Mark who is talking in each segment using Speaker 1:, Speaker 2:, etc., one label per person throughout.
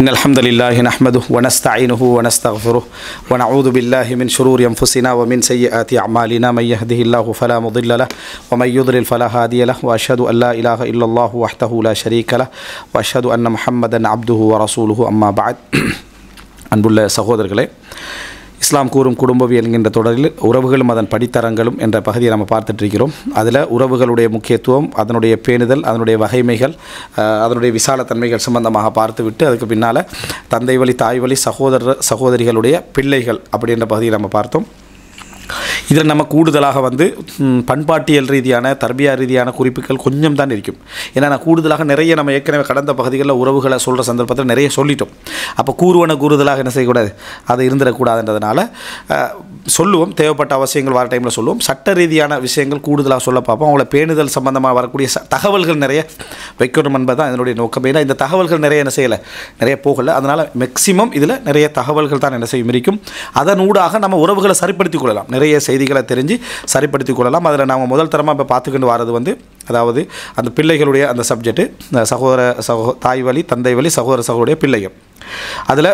Speaker 1: إن الحمد لله نحمده ونستعينه ونستغفره ونعوذ بالله من شرور أنفسنا ومن سيئات أعمالنا من يهده الله فلا مضل له ومن يضلل فلا هادي له وأشهد أن لا إله إلا الله وحده لا شريك له وأشهد أن محمدا عبده ورسوله أما بعد அன்புள்ள சகோதரர்களே, இஸ்லாம் கூறும் குடும்பவியல் என்கின்ற தொடரில் உறவுகளும் அதன் படித்தரங்களும் என்ற பகுதியை நம்ம பார்த்துட்டு இருக்கிறோம். அதில் உறவுகளுடைய முக்கியத்துவம், அதனுடைய பேணுதல், அதனுடைய வகைமைகள், அதனுடைய விசாலத்தன்மைகள் சம்பந்தமாக பார்த்துவிட்டு அதுக்கு பின்னால் தந்தை வழி, தாய் வழி, சகோதரிகளுடைய பிள்ளைகள் அப்படின்ற பகுதியை நம்ம பார்த்தோம். இதில் நம்ம கூடுதலாக பண்பாட்டியல் ரீதியான, தர்பியா ரீதியான குறிப்புகள் கொஞ்சம் தான் இருக்கும். ஏன்னா நான் கூடுதலாக நிறைய நம்ம ஏற்கனவே கடந்த பகுதிகளில் உறவுகளை சொல்கிற சந்தர்ப்பத்தில் நிறைய சொல்லிட்டோம். அப்போ கூறுதலாக என்ன செய்யக்கூடாது, அது இருந்துடக்கூடாதுன்றதுனால சொல்லுவோம். தேவைப்பட்ட அவசியங்கள் வர டைமில் சொல்லுவோம். சட்ட ரீதியான விஷயங்கள் கூடுதலாக சொல்ல பார்ப்போம். அவங்கள பேணுதல் சம்பந்தமாக வரக்கூடிய தகவல்கள் நிறைய வைக்கணும் என்பது தான் இதனுடைய நோக்கம். ஏன்னா இந்த தகவல்கள் நிறைய என்ன செய்யலை, நிறைய போகலை. அதனால் மேக்சிமம் இதில் நிறைய தகவல்கள் தான் என்ன செய்யும் இருக்கும். அதனூடாக நம்ம உறவுகளை சரிப்படுத்திக் கொள்ளலாம், நிறைய செய்திகளை தெரிஞ்சு சரிப்படுத்திக் கொள்ளலாம். அதில் நாம் முதல் தரமாக இப்போ பார்த்துக்கிட்டு வர்றது அதாவது அந்த பிள்ளைகளுடைய அந்த சப்ஜெக்ட்டு, தாய் வழி, தந்தை வழி, சகோதரருடைய பிள்ளைகள். அதில்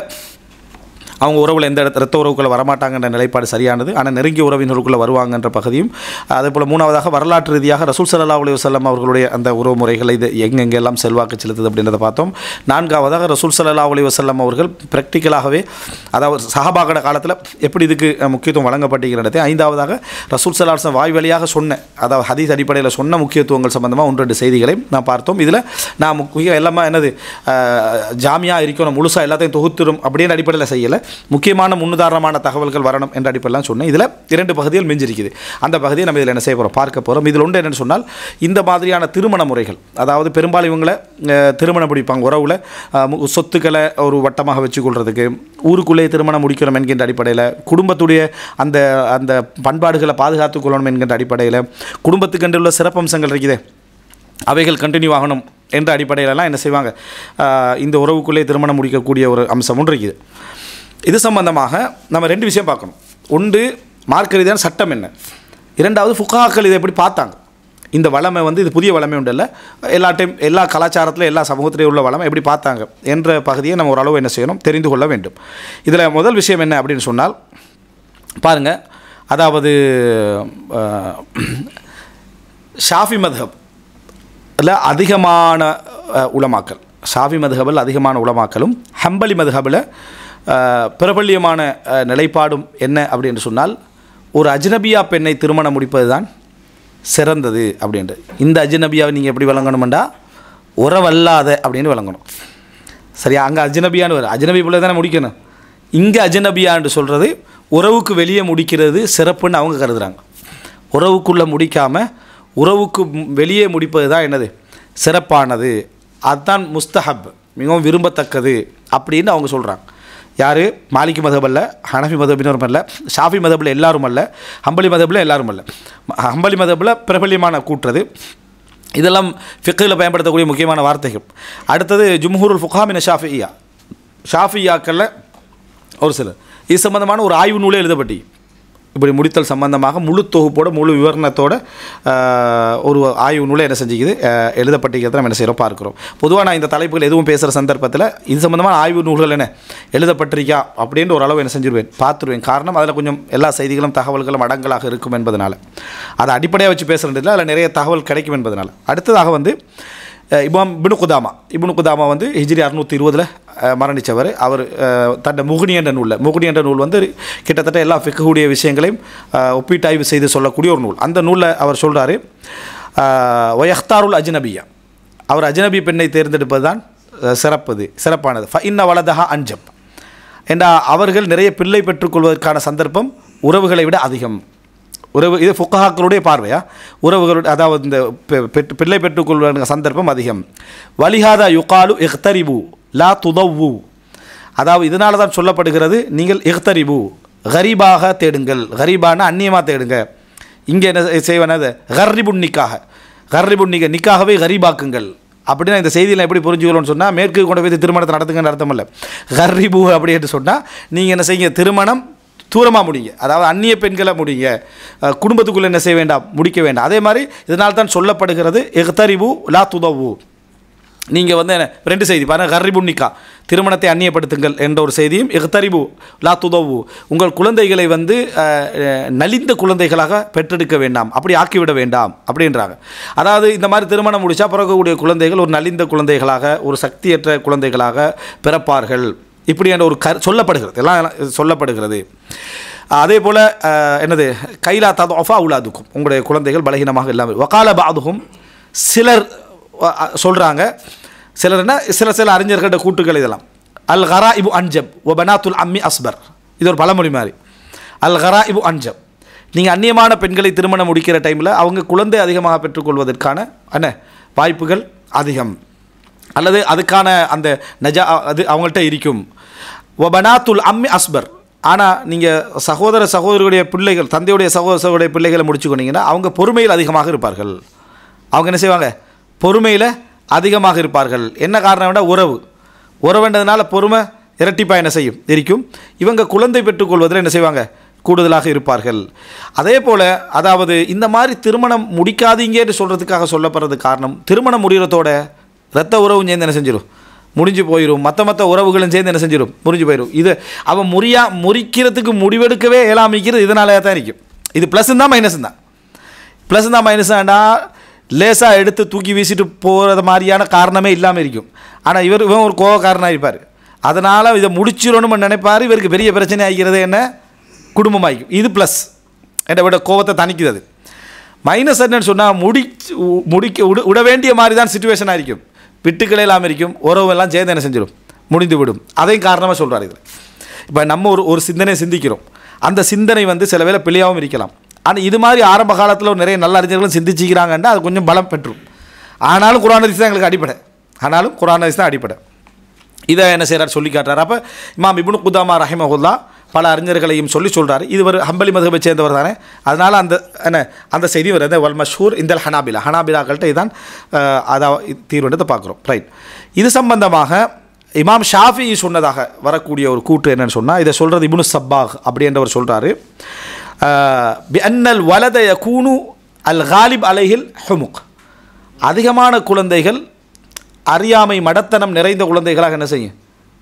Speaker 1: அவங்க உறவில் எந்த இரத்த உறவுக்குள்ளே வரமாட்டாங்கன்ற நிலைப்பாடு சரியானது. ஆனால் நெருங்கிய உறவினருக்குள்ளே வருவாங்கன்ற பகுதியும், அதே போல் மூணாவதாக வரலாற்று ரீதியாக ரசூல் ஸல்லல்லாஹு அலைஹி வஸல்லம் அவர்களுடைய அந்த உறவு முறைகளை இது எங்கெங்கெல்லாம் செல்வாக்கு செலுத்துது அப்படின்றத பார்த்தோம். நான்காவதாக ரசூல் ஸல்லல்லாஹு அலைஹி வஸல்லம் அவர்கள் ப்ராக்டிக்கலாகவே, அதாவது சஹாபாக்கள காலத்தில் எப்படி இதுக்கு முக்கியத்துவம் வழங்கப்பட்டிருக்கிறது. ஐந்தாவதாக ரசூல் ஸல்லல்லாஹு அலைஹி வஸல்லம் வாய்வழியாக சொன்ன, அதாவது ஹதீஸ் அடிப்படையில் சொன்ன முக்கியத்துவங்கள் சம்பந்தமாக 1-2 செய்திகளை நான் பார்த்தோம். இதில் நான் எல்லாமே என்னது ஜாமியாக இருக்கணும், முழுசாக எல்லாத்தையும் தொகுத்துரும் அப்படின்னு அடிப்படையில் செய்யலை. முக்கியமான முன்னுதாரணமான தகவல்கள் வரணும் என்ற அடிப்படையில் சொன்னேன். இதில் 2 பகுதிகள் மிஞ்சிருக்குது. அந்த பகுதியை நம்ம இதில் என்ன செய்ய போகிறோம், பார்க்க போகிறோம். இதில் ஒன்று என்னென்னு சொன்னால், இந்த மாதிரியான திருமண முறைகள், அதாவது பெரும்பாலும் இவங்களை திருமணம் முடிப்பாங்க உறவில், சொத்துக்களை ஒரு வட்டமாக வச்சுக்கொள்றதுக்கு, ஊருக்குள்ளே திருமணம் முடிக்கணும் என்கின்ற அடிப்படையில், குடும்பத்துடைய அந்த அந்த பண்பாடுகளை பாதுகாத்து கொள்ளணும் என்கின்ற அடிப்படையில், குடும்பத்துக்கு உள்ள சிறப்பம்சங்கள் இருக்குது அவைகள் கண்டினியூ ஆகணும் என்ற அடிப்படையிலலாம் என்ன செய்வாங்க, இந்த உறவுக்குள்ளே திருமணம் முடிக்கக்கூடிய ஒரு அம்சம் ஒன்று இருக்குது. இது சம்பந்தமாக நம்ம 2 விஷயம் பார்க்கணும். ஒன்று மார்க்க ரீதியான சட்டம் என்ன, இரண்டாவது ஃபுகாக்கள் இதை எப்படி பார்த்தாங்க. இந்த வளமை இது புதிய வளமை உண்டு இல்லை, எல்லா கலாச்சாரத்தில் எல்லா சமூகத்திலேயும் உள்ள வளமை எப்படி பார்த்தாங்க என்ற பகுதியை நம்ம ஓரளவு என்ன செய்யணும், தெரிந்து கொள்ள வேண்டும். இதில் முதல் விஷயம் என்ன அப்படின்னு சொன்னால் பாருங்கள், அதாவது ஷாஃபி மத்ஹப் அதிகமான உலமாக்கள், ஷாஃபி மத்ஹபில் அதிகமான உலமாக்களும் ஹம்பலி மத்ஹபில் பிரபல்யமான நிலைப்பாடும் என்ன அப்படின்னு சொன்னால், ஒரு அஜ்னபியா பெண்ணை திருமணம் முடிப்பது தான் சிறந்தது அப்படின்ட்டு. இந்த அஜ்னபியாவை நீங்கள் எப்படி வழங்கணுமெண்டா உறவல்லாத அப்படின்னு வழங்கணும். சரியா, அங்கே அஜ்னபியான்னு வரும், அஜ்னபி பிள்ளை தானே முடிக்கணும். இங்கே அஜ்னபியான்னு சொல்கிறது உறவுக்கு வெளியே முடிக்கிறது சிறப்புன்னு அவங்க கருதுகிறாங்க. உறவுக்குள்ளே முடிக்காமல் உறவுக்கு வெளியே முடிப்பது தான் என்னது சிறப்பானது, அதுதான் முஸ்தஹப், மிகவும் விரும்பத்தக்கது அப்படின்னு அவங்க சொல்கிறாங்க. யார், மாலிகி மதப் அல்ல, ஹனஃபி மதபினரும் அல்ல, ஷாஃபி மதபில் எல்லாரும் அல்ல, ஹம்பலி மதபில் எல்லாரும் அல்ல. ஹம்பலி மதபில் பிரபல்யமான கூட்டுறது, இதெல்லாம் ஃபிக்ஹில் பயன்படுத்தக்கூடிய முக்கியமான வார்த்தைகள். அடுத்தது ஜும்ஹூருல் ஃபுகஹா மின ஷாஃபியாக்களில் ஒரு சிலர் இது சம்பந்தமான ஒரு ஆய்வு நூலே எழுதப்பட்டி, இப்படி முடித்தல் சம்பந்தமாக முழு தொகுப்போட முழு விவரணத்தோட ஒரு ஆய்வு நூலை என்ன செஞ்சுக்குது, எழுதப்பட்டிருக்கிறத நம்ம என்ன செய்கிறோம் பார்க்குறோம். பொதுவாக நான் இந்த தலைப்புகள் எதுவும் பேசுகிற சந்தர்ப்பத்தில் இது சம்பந்தமான ஆய்வு நூல்கள் என்ன எழுதப்பட்டிருக்கா அப்படின்ற ஒரு அளவு என்ன செஞ்சுருவேன், பார்த்துருவேன். காரணம் அதில் கொஞ்சம் எல்லா செய்திகளும் தகவல்களும் அடங்கலாக இருக்கும் என்பதனால், அதை அடிப்படையாக வச்சு பேசுகிறதில்ல, அதில் நிறைய தகவல் கிடைக்கும் என்பதனால். அடுத்ததாக இமாம் இப்னு குதாமா ஹிஜ்ரி 620 மரணித்தவர். அவர் தன்னை முகுனி என்ற நூல் கிட்டத்தட்ட எல்லா ஃபிக்ஹுடைய விஷயங்களையும் ஒப்பீட்டாய்வு செய்து சொல்லக்கூடிய ஒரு நூல். அந்த நூலில் அவர் சொல்கிறாரு, வயஹ்தாருல் அஜ்னபியா, அவர் அஜ்னபி பெண்ணை தேர்ந்தெடுப்பது தான் சிறப்பானது. இன்ன வலதஹா அஞ்சப், ஏன்னா அவர்கள் நிறைய பிள்ளை பெற்றுக்கொள்வதற்கான சந்தர்ப்பம் உறவுகளை விட அதிகம். இது ஃபுகஹாக்களுடைய பார்வையா, உறவுகளுடைய, அதாவது இந்த பிள்ளை பெற்றுக்கொள்வதற்கான சந்தர்ப்பம் அதிகம். வலிஹாதா யுகாலு இஹ்தரிபு லா துதவ்வு, அதாவது இதனால தான் சொல்லப்படுகிறது, நீங்கள் இஹ்தரிபு கரீபாக தேடுங்கள், கரீபான அந்நியமாக தேடுங்க. இங்கே என்ன செய்வனது கர்ரிபுன் நிக்காகவே கரீபாக்குங்கள் அப்படின்னா இந்த செய்தியில் எப்படி புரிஞ்சுக்கணும்னு சொன்னால், மேற்கு கொண்டு போய் திருமணத்தை நடத்துங்கன்னு அர்த்தம் இல்லை. கர்ரிபு அப்படின்னு சொன்னால் நீங்கள் என்ன செய்யுங்க, திருமணம் தூரமாக முடிங்க, அதாவது அந்நிய பெண்களை முடிங்க, குடும்பத்துக்குள்ளே என்ன செய்ய வேண்டாம், முடிக்க வேண்டாம். அதே மாதிரி இதனால் தான் சொல்லப்படுகிறது இஹ்தரிபு லா துதவ்வு, நீங்கள் வந்து ரெண்டு செய்தி பாருங்கள், கர்ரிபுன்னிக்கா திருமணத்தை அந்நியப்படுத்துங்கள் என்ற ஒரு செய்தியும், இஹ்தரிபு லா துதவு உங்கள் குழந்தைகளை வந்து நலிந்த குழந்தைகளாக பெற்றெடுக்க வேண்டாம், அப்படி ஆக்கிவிட வேண்டாம் அப்படின்றாங்க. அதாவது இந்த மாதிரி திருமணம் முடித்தா பிறக்கக்கூடிய குழந்தைகள் ஒரு நலிந்த குழந்தைகளாக, ஒரு சக்தியற்ற குழந்தைகளாக பிறப்பார்கள், இப்படி என்ற ஒரு சொல்லப்படுகிறது, எல்லாம் சொல்லப்படுகிறது. அதே போல் என்னது கைலா ததஃபா உலாதுக்கும் உங்களுடைய குழந்தைகள் பலகீனமாக இல்லாமல். வகால பாதுகும் சிலர் சொல்கிறாங்க, சிலர்னா சில அறிஞர்கள்ட்ட கூட்டுகள் இதெல்லாம். அல் கரா இபு அன்ஜப் ஒ பனாத்துல் அம்மி அஸ்பர், இது ஒரு பழமொழி மாதிரி. அல் கரா இபு அன்ஜப், நீங்கள் அந்நியமான பெண்களை திருமணம் முடிக்கிற டைமில் அவங்க குழந்தை அதிகமாக பெற்றுக்கொள்வதற்கான வாய்ப்புகள் அதிகம், அல்லது அதுக்கான அந்த அது அவங்கள்ட்ட இருக்கும். ஒ பனாத்துல் அம்மி அஸ்பர், ஆனால் நீங்கள் சகோதரர்களுடைய பிள்ளைகள், தந்தையுடைய சகோதரர்களுடைய பிள்ளைகளை முடிச்சுக்கொண்டீங்கன்னா அவங்க பொறுமையில் அதிகமாக இருப்பார்கள். அவங்க என்ன செய்வாங்க, பொறுமையில் அதிகமாக இருப்பார்கள். என்ன காரணம் வேண்டாம், உறவுன்றதுனால பொறுமை இரட்டிப்பாக என்ன செய்யும் இருக்கும். இவங்க குழந்தை பெற்றுக்கொள்வதில் என்ன செய்வாங்க, கூடுதலாக இருப்பார்கள். அதே போல் அதாவது இந்த மாதிரி திருமணம் முடிக்காதீங்கன்னு சொல்கிறதுக்காக சொல்லப்படுறது காரணம், திருமணம் முடிகிறதோட இரத்த உறவும் சேர்ந்து என்ன செஞ்சிடும், முடிஞ்சு போயிடும். மற்ற உறவுகளும் சேர்ந்து என்ன செஞ்சிடும், முறிஞ்சு போயிடும். இது அவன் முறிக்கிறதுக்கு முடிவெடுக்கவே இயலாமிக்கிறது இதனாலே தான் இருக்கும். இது ப்ளஸ்ஸும் தான் மைனஸும் தான். ப்ளஸ்ஸும் தான் மைனஸாண்டா லேசாக எடுத்து தூக்கி வீசிட்டு போகிறது மாதிரியான காரணமே இல்லாமல் இருக்கும். ஆனால் இவன் ஒரு கோவக்காரனாக இருப்பார், அதனால் இதை முடிச்சிடணும்னு நினைப்பார். இவருக்கு பெரிய பிரச்சனை ஆகிக்கிறது என்ன, குடும்பமாகிக்கும். இது ப்ளஸ், என்னை விட கோவத்தை தணிக்குது. அது மைனஸ் என்னன்னு சொன்னால் விட வேண்டிய மாதிரி தான் சிச்சுவேஷனாக இருக்கும், விட்டுக்களே இல்லாமல் இருக்கும், உறவெல்லாம் சேர்ந்து என்ன செஞ்சிடும், முடிந்து விடும். அதையும் காரணமாக சொல்கிறார் இதில். இப்போ நம்ம ஒரு சிந்தனையை சிந்திக்கிறோம், அந்த சிந்தனை வந்து சில வேளை பிழையாகவும் இருக்கலாம். ஆனால் இது மாதிரி ஆரம்ப காலத்தில் நிறைய நல்ல அறிஞர்களும் சிந்திச்சிக்கிறாங்கன்னா அது கொஞ்சம் பலம் பெற்றும். ஆனாலும் குர்ஆன் ஹதீஸ் தான் எங்களுக்கு அடிப்படை. இதை என்ன செய்கிறார் சொல்லி காட்டுறாரு. அப்போ இமாம் இப்னு குதாமா ரஹிமஹுல்லா பல அறிஞர்களையும் சொல்கிறார். இது ஒரு ஹம்பலி மதுஹபை சேர்ந்தவர் தானே, அதனால் அந்த செய்தி வருது. வல் மஷ்ஹூர் இந்த ஹனாபிலாக்கள்கிட்ட இதான் அதாவது தீர்வுன்றதை பார்க்குறோம். ரைட். இது சம்பந்தமாக இமாம் ஷாஃபி சொன்னதாக வரக்கூடிய ஒரு கூற்று என்னன்னு சொன்னால், இதை சொல்கிறது இப்னு சப்பாக் அப்படின்றவர் சொல்கிறாரு. பிஅன்னல் வலத யகூனு அல் காலிப் அலைஹில் ஹுமுக், அதிகமான குழந்தைகள் அறியாமை மடத்தனம் நிறைந்த குழந்தைகளாக என்ன செய்யும்,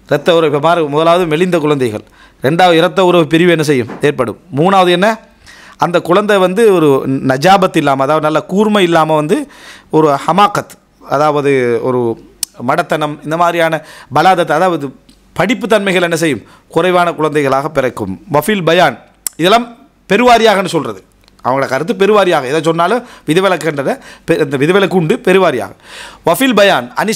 Speaker 1: இரத்த உறவு மாறு. முதலாவது மெலிந்த குழந்தைகள், ரெண்டாவது இரத்த உறவு பிரிவு என்ன செய்யும், ஏற்படும். மூணாவது என்ன, அந்த குழந்தை வந்து ஒரு நஜாபத் இல்லாமல், அதாவது நல்ல கூர்மை இல்லாமல் வந்து ஒரு ஹமாக்கத், அதாவது ஒரு மடத்தனம், இந்த மாதிரியான பலாதத், அதாவது படிப்பு தன்மைகள் என்ன செய்யும், குறைவான குழந்தைகளாக பிறக்கும். வஃபில் பயான், இதெல்லாம் பெருவாரியாகன்னு சொல்கிறது, அவங்களோட கருத்து பெருவாரியாக. எதை சொன்னாலும் விதிவிலக்குன்றதை இந்த விதிவிலக்கு உண்டு பெருவாரியாக. வஃபில் பயான் அனி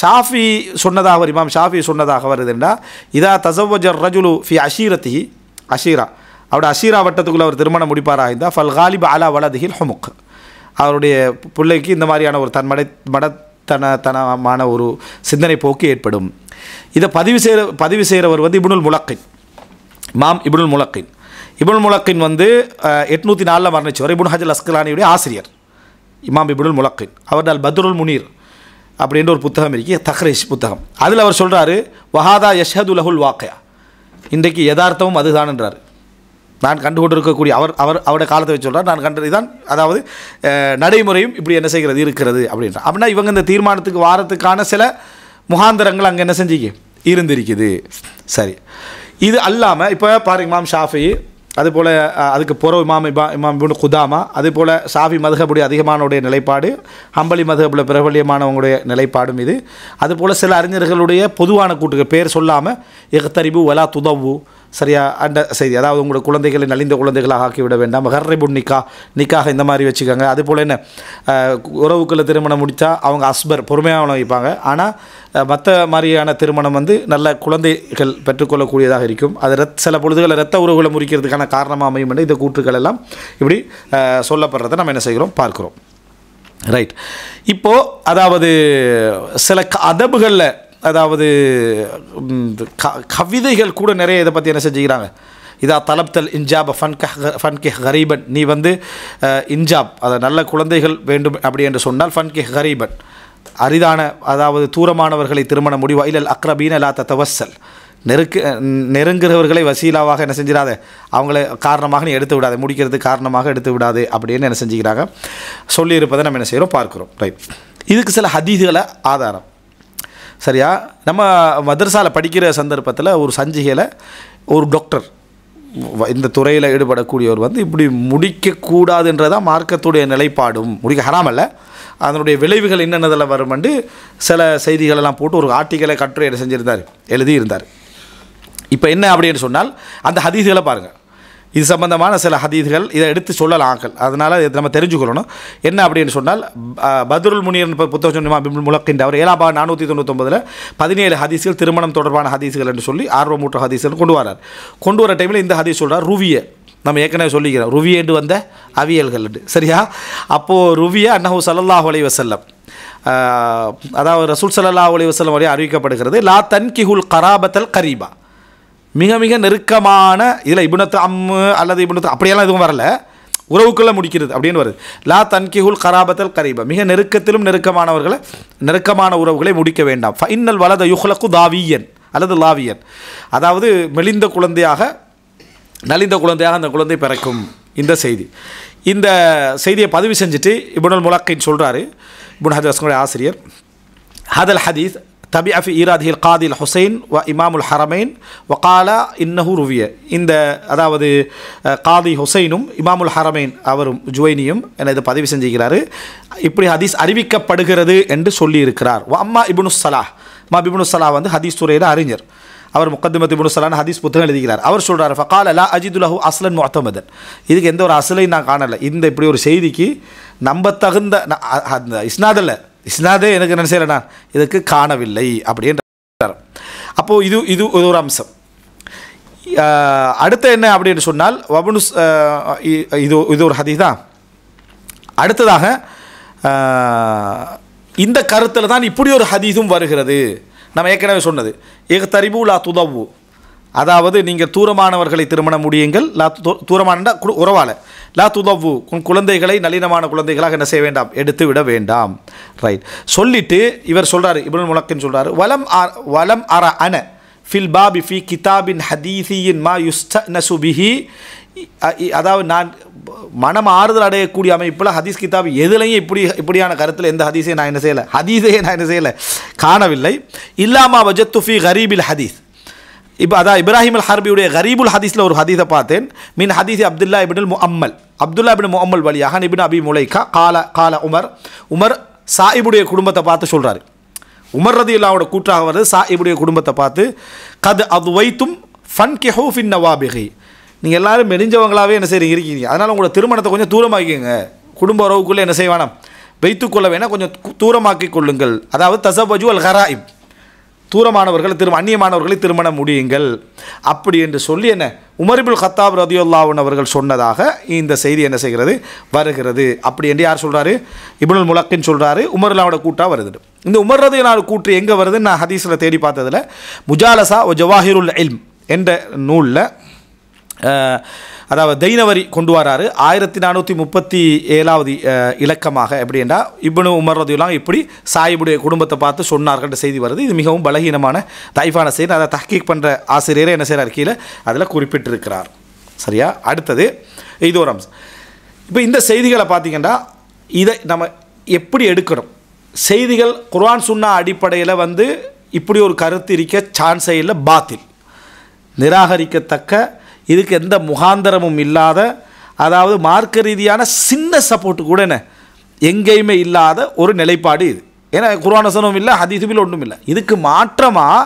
Speaker 1: ஷாஃபி சொன்னதாக, இமாம் ஷாஃபி சொன்னதாக வருதுன்னா, இதா தஸவ்வஜர் ரஜுலு ஃபி அஷீரத்திஹி, அஷீரா அவருடைய அஷீரா வட்டத்துக்குள்ளே அவர் திருமணம் முடிப்பாராக இருந்தால், ஃபல் காலிப் அலா வலதிஹில் ஹுமுக், அவருடைய பிள்ளைக்கு இந்த மாதிரியான ஒரு மடத்தனமான ஒரு சிந்தனை போக்கு ஏற்படும். இதை பதிவு செய்கிறவர் வந்து இப்னுல் முலக்கின், இமாம் இப்னுல் முலக்கின். இப்னுல் முலக்கின் வந்து 804 மரணிச்சவர். இப்னு ஹஜர் அஸ்கலானியுடைய ஆசிரியர் இமாம் இப்னுல் முலக்கின். அவர் அல் பத்ருல் முனீர் அப்படின்ற ஒரு புத்தகம் இருக்கு, தஹ்ரீஷ் புத்தகம். அதில் அவர் சொல்கிறாரு, வஹாதா யஷ்ஹது லஹுல் வாக்கியா, இன்றைக்கு யதார்த்தமும் அதுதான் என்றார். நான் கண்டுகொண்டு இருக்கக்கூடிய அவருடைய காலத்தை வச்சு சொல்கிறார், நான் கண்டது தான், அதாவது நடைமுறையும் இப்படி என்ன செய்கிறது இருக்கிறது அப்படின்றார். அப்படின்னா இவங்க இந்த தீர்மானத்துக்கு வாரத்துக்கான சில முகாந்திரங்கள் அங்கே என்ன செஞ்சிக்கு இருந்திருக்குது. சரி, இது அல்லாமல் இப்போ பாருங்க, இமாம் ஷாஃபி, அதுபோல் அதுக்கு போகிற இமாம் இப்னு குதாமா, அதுபோல் ஷாஃபி மதுஹபுடைய அதிகமானவுடைய நிலைப்பாடு, ஹம்பலி மதுஹபில் பிரபல்யமானவங்களுடைய நிலைப்பாடும் இது. அதுபோல் சில அறிஞர்களுடைய பொதுவான கூட்டுகள் பேர் சொல்லாமல் இஹ்தரிபு வலா துதவு, சரியா அந்த செய்தி, அதாவது உங்களோட குழந்தைகளை நலிந்த குழந்தைகளாக ஆக்கிவிட வேண்டாம், கர்ரிபுன் நிக்காக இந்த மாதிரி வச்சுக்கோங்க. அதுபோல் என்ன உறவுக்குள்ள திருமணம் முடித்தா அவங்க அஸ்பர் பொறுமையாக வைப்பாங்க, ஆனால் மற்ற மாதிரியான திருமணம் வந்து நல்ல குழந்தைகள் பெற்றுக்கொள்ளக்கூடியதாக இருக்கும். அது சில பொழுதுகளை இரத்த உறவுகளை முறிக்கிறதுக்கான காரணமாக அமையும் என்று இந்த கூற்றுக்கள் எல்லாம் இப்படி சொல்லப்படுறதை நம்ம என்ன செய்கிறோம், பார்க்குறோம். ரைட். இப்போது அதாவது சில அதபுகளில், அதாவது கவிதைகள் கூட நிறைய இதை பற்றி என்ன செஞ்சுக்கிறாங்க, இதா தலப்தல் இன்ஜாப் ஃபன்கே கரீபன், நீ வந்து இன்ஜாப், அதை நல்ல குழந்தைகள் வேண்டும் அப்படி என்று சொன்னால் ஃபன்கே கரீபன், அரிதான அதாவது தூரமானவர்களை திருமணம் முடிவா, இல்லல் அக்ரபீன லா தவசல், நெருங்குறவர்களை வசீலாவாக என்ன செஞ்சிடாத, அவங்கள காரணமாக நீ எடுத்து விடாது, முடிக்கிறதுக்கு காரணமாக எடுத்து விடாது அப்படின்னு என்ன செஞ்சுக்கிறாங்க சொல்லியிருப்பதை நம்ம என்ன செய்கிறோம் பார்க்குறோம். ரைட். இதுக்கு சில ஹதீதுகளை ஆதாரம் சரியா? நம்ம மதரசாவில் படிக்கிற சந்தர்ப்பத்தில் ஒரு சஞ்சிகையில் ஒரு டாக்டர் இந்த துறையில் ஈடுபடக்கூடியவர் வந்து இப்படி முடிக்கக்கூடாதுன்றதான் மார்க்கத்துடைய நிலைப்பாடும், முடிக்க ஹராம் அல்ல, அதனுடைய விளைவுகள் என்னென்னதில் வருமென்று சில செய்திகளெல்லாம் போட்டு ஒரு ஆர்டிக்கலை கட்டுரை செஞ்சுருந்தார், எழுதியிருந்தார். இப்போ என்ன அப்படின்னு சொன்னால் அந்த ஹதீஸ்களை பாருங்கள், இது சம்பந்தமான சில ஹதீஸ்கள் இதை எடுத்து சொல்லலாம் ஆக்கள், அதனால் இதை நம்ம தெரிஞ்சுக்கொள்ளணும். என்ன அப்படின்னு சொன்னால் பத்ருல் முனீர் புத்தகம் முழக்கின்ற அவர் 7499 17 ஹதீஸ்கள் திருமணம் தொடர்பான ஹதீஸ்கள் என்று சொல்லி ஆர்வமூற்ற ஹதீஸ்கள் கொண்டு வர டைமில் இந்த ஹதீஸ் சொல்கிறார் ருவிய, நம்ம ஏற்கனவே சொல்லிக்கிறோம் ருவிய என்று வந்த அவியல்கள் என்று, சரியா? அப்போது ருவிய அன்னஹு ஸல்லல்லாஹு அலைஹி வஸல்லம், அதாவது ரசூல் ஸல்லல்லாஹு அலைஹி வஸல்லம் வரை அறிவிக்கப்படுகிறது, லா தன்கிஹுல் கராபத்தல் கரீபா, மிக மிக நெருக்கமான, இதில் இப்னத்து அம்மு அல்லது இப்னத்து அப்படியெல்லாம் எதுவும் வரல, உறவுக்குள்ளே முடிக்கிறது அப்படின்னு வருது. லா தன்கிஹுல் கராபத்தல் கரீபா, மிக நெருக்கத்திலும் நெருக்கமானவர்களை, நெருக்கமான உறவுகளை முடிக்க வேண்டாம். ஃபைன்னல் வலத யுஹ்லகு தாவியன் அல்லது லாவியன், அதாவது மெலிந்த குழந்தையாக நலிந்த குழந்தையாக அந்த குழந்தை பிறக்கும். இந்த செய்தி, இந்த செய்தியை பதிவு செஞ்சுட்டு இப்னுல் முலக்கின் சொல்கிறாரு, இப்னு ஹஜர் அஸ்கலி ஆசிரியர், ஹதல் ஹதீஸ் தபிஅ ஃபி ஈராதிஹில் காதில் ஹுசைன் வ இமாமுல் ஹரமைன் வகால இன்னஹு ருவிய, இந்த அதாவது காதி ஹுசைனும் இமாமுல் ஹரமைன் அவரும் ஜுவைனியும் என்ன இதை பதிவு செஞ்சுக்கிறாரு, இப்படி ஹதீஸ் அறிவிக்கப்படுகிறது என்று சொல்லியிருக்கிறார். வ அம்மா இப்னு ஸலாஹ், இப்னு ஸலாஹ் வந்து ஹதீஸ் துறையில் அறிஞர், அவர் முக்கத்திமத் இப்னு ஸலாஹ் ஹதீஸ் புத்தகம் எழுதுகிறார். அவர் சொல்கிறார், ஃபகால லா அஜிது லஹு அஸ்லன் முஅத்தமதன், இதுக்கு எந்த ஒரு அசலையும் நான் காணலை, இந்த இப்படி ஒரு செய்திக்கு நம்ப தகுந்த அந்த இஸ்னாதே எனக்கு என்ன செய்யலை, நான் இதுக்கு காணவில்லை அப்படின்றார். அப்போது இது ஒரு அம்சம். அடுத்த என்ன அப்படின்னு சொன்னால் வபனு இது ஒரு ஹதீஸ் தான். அடுத்ததாக இந்த கருத்தில் தான் இப்படி ஒரு ஹதீஸும் வருகிறது. நம்ம ஏற்கனவே சொன்னது இக்தரிபு லா துதவ்வு, அதாவது நீங்கள் தூரமானவர்களை திருமணம் முடியுங்கள், தூரமான உறவால லா துதவ்வு, குழந்தைகளை நளினமான குழந்தைகளாக என்ன செய்ய வேண்டாம், எடுத்து விட வேண்டாம். ரைட், சொல்லிட்டு இவர் சொல்கிறார், இப்னுல் முலக்கின் சொல்கிறார், வலம் அர அன ஃபில் பாபி ஃபி கிதாபின் ஹதீசியின் மா யுஸ்தனசு பிஹி, அதாவது நான் மனம் ஆறுதல் அடையக்கூடிய அமைப்பில் ஹதீஸ் கிதாப் எதுலையும் இப்படியான கருத்தில் எந்த ஹதீஸையும் நான் என்ன செய்யலை, காணவில்லை. இல்லாமா வஜத்து ஃபி கரீபில் ஹதீஸ், இப்போ அதான் இப்ராஹிம் அல் ஹர்பியுடைய கரீபுல் ஹதீஸில் ஒரு ஹதீஸை பார்த்தேன், மின் ஹதீஸ் அப்துல்லா இப்னுல் முஅம்மல் வழியாக இப்னு அபி முலைகா கால உமர் சாயிபுடைய குடும்பத்தை பார்த்து சொல்கிறாரு, உமர் ரதியல்லாஹு கூற்றாக வருது, சாயிபுடைய குடும்பத்தை பார்த்து கத் அத்வைத்தும் ஃபன்கிஹு ஃபின் நவாபிகி, நீங்கள் எல்லோரும் மெலிஞ்சவங்களாகவே என்ன செய்றீங்க இருக்கீங்க, அதனால் உங்களோட திருமணத்தை கொஞ்சம் தூரமாக்கிங்க, குடும்ப உறவுக்குள்ளே என்ன செய்ய வேணாம், வைத்துக்கொள்ள வேணாம், கொஞ்சம் தூரமாக்கி கொள்ளுங்கள். அதாவது தஸவ்வஜு அல் கராயிப், தூரமானவர்களை அந்நியமானவர்களை திருமணம் முடியுங்கள் அப்படி என்று சொல்லி என்ன உமர் இப்னு கத்தாப் ரலியல்லாஹு அன்ஹு அவர்கள் சொன்னதாக இந்த செய்தி என்ன செய்கிறது, வருகிறது. அப்படி என்று யார் சொல்கிறாரு, இப்னுல் முலக்கின் சொல்கிறாரு, உமர்லாவோட கூட்டாக வருது. இந்த உமர் ரலியல்லாஹு கூற்று எங்கே வருதுன்னு நான் ஹதீஸில் தேடி பார்த்ததில் முஜாலசா ஒ ஜவாஹிருல் இல்ம் என்ற நூலில், அதாவது தைனவரி கொண்டு வராரு 1437வது இலக்கமாக. எப்படி என்றால் இப்னு உமர் ரலியல்லாஹு இப்படி சாயிபுடைய குடும்பத்தை பார்த்து சொன்னார்கள் செய்தி வருது. இது மிகவும் பலகீனமான தைஃபான செய்தி, அதை தஹ்கீக் பண்ணுற ஆசிரியரே என்ன செய்கிறார் கீழே அதில் குறிப்பிட்டிருக்கிறார். சரியா? அடுத்தது இது ஒரு அம்சம். இப்போ இந்த செய்திகளை பார்த்திங்கன்னா இதை நம்ம எப்படி எடுக்கணும், செய்திகள் குர்ஆன் சுன்னா அடிப்படையில் வந்து இப்படி ஒரு கருத்து இருக்க சான்ஸே இல்லை, பாத்தில் நிராகரிக்கத்தக்க, இதுக்கு எந்த முகாந்தரமும் இல்லாத, அதாவது மார்க்க ரீதியான சின்ன சப்போர்ட்டு கூட என்ன எங்கேயுமே இல்லாத ஒரு நிலைப்பாடு இது. ஏன்னா குர்ஆன் வசனமும் இல்லை, ஹதீஸும் இல்லை, ஒன்றும் இல்லை. இதுக்கு மாற்றமாக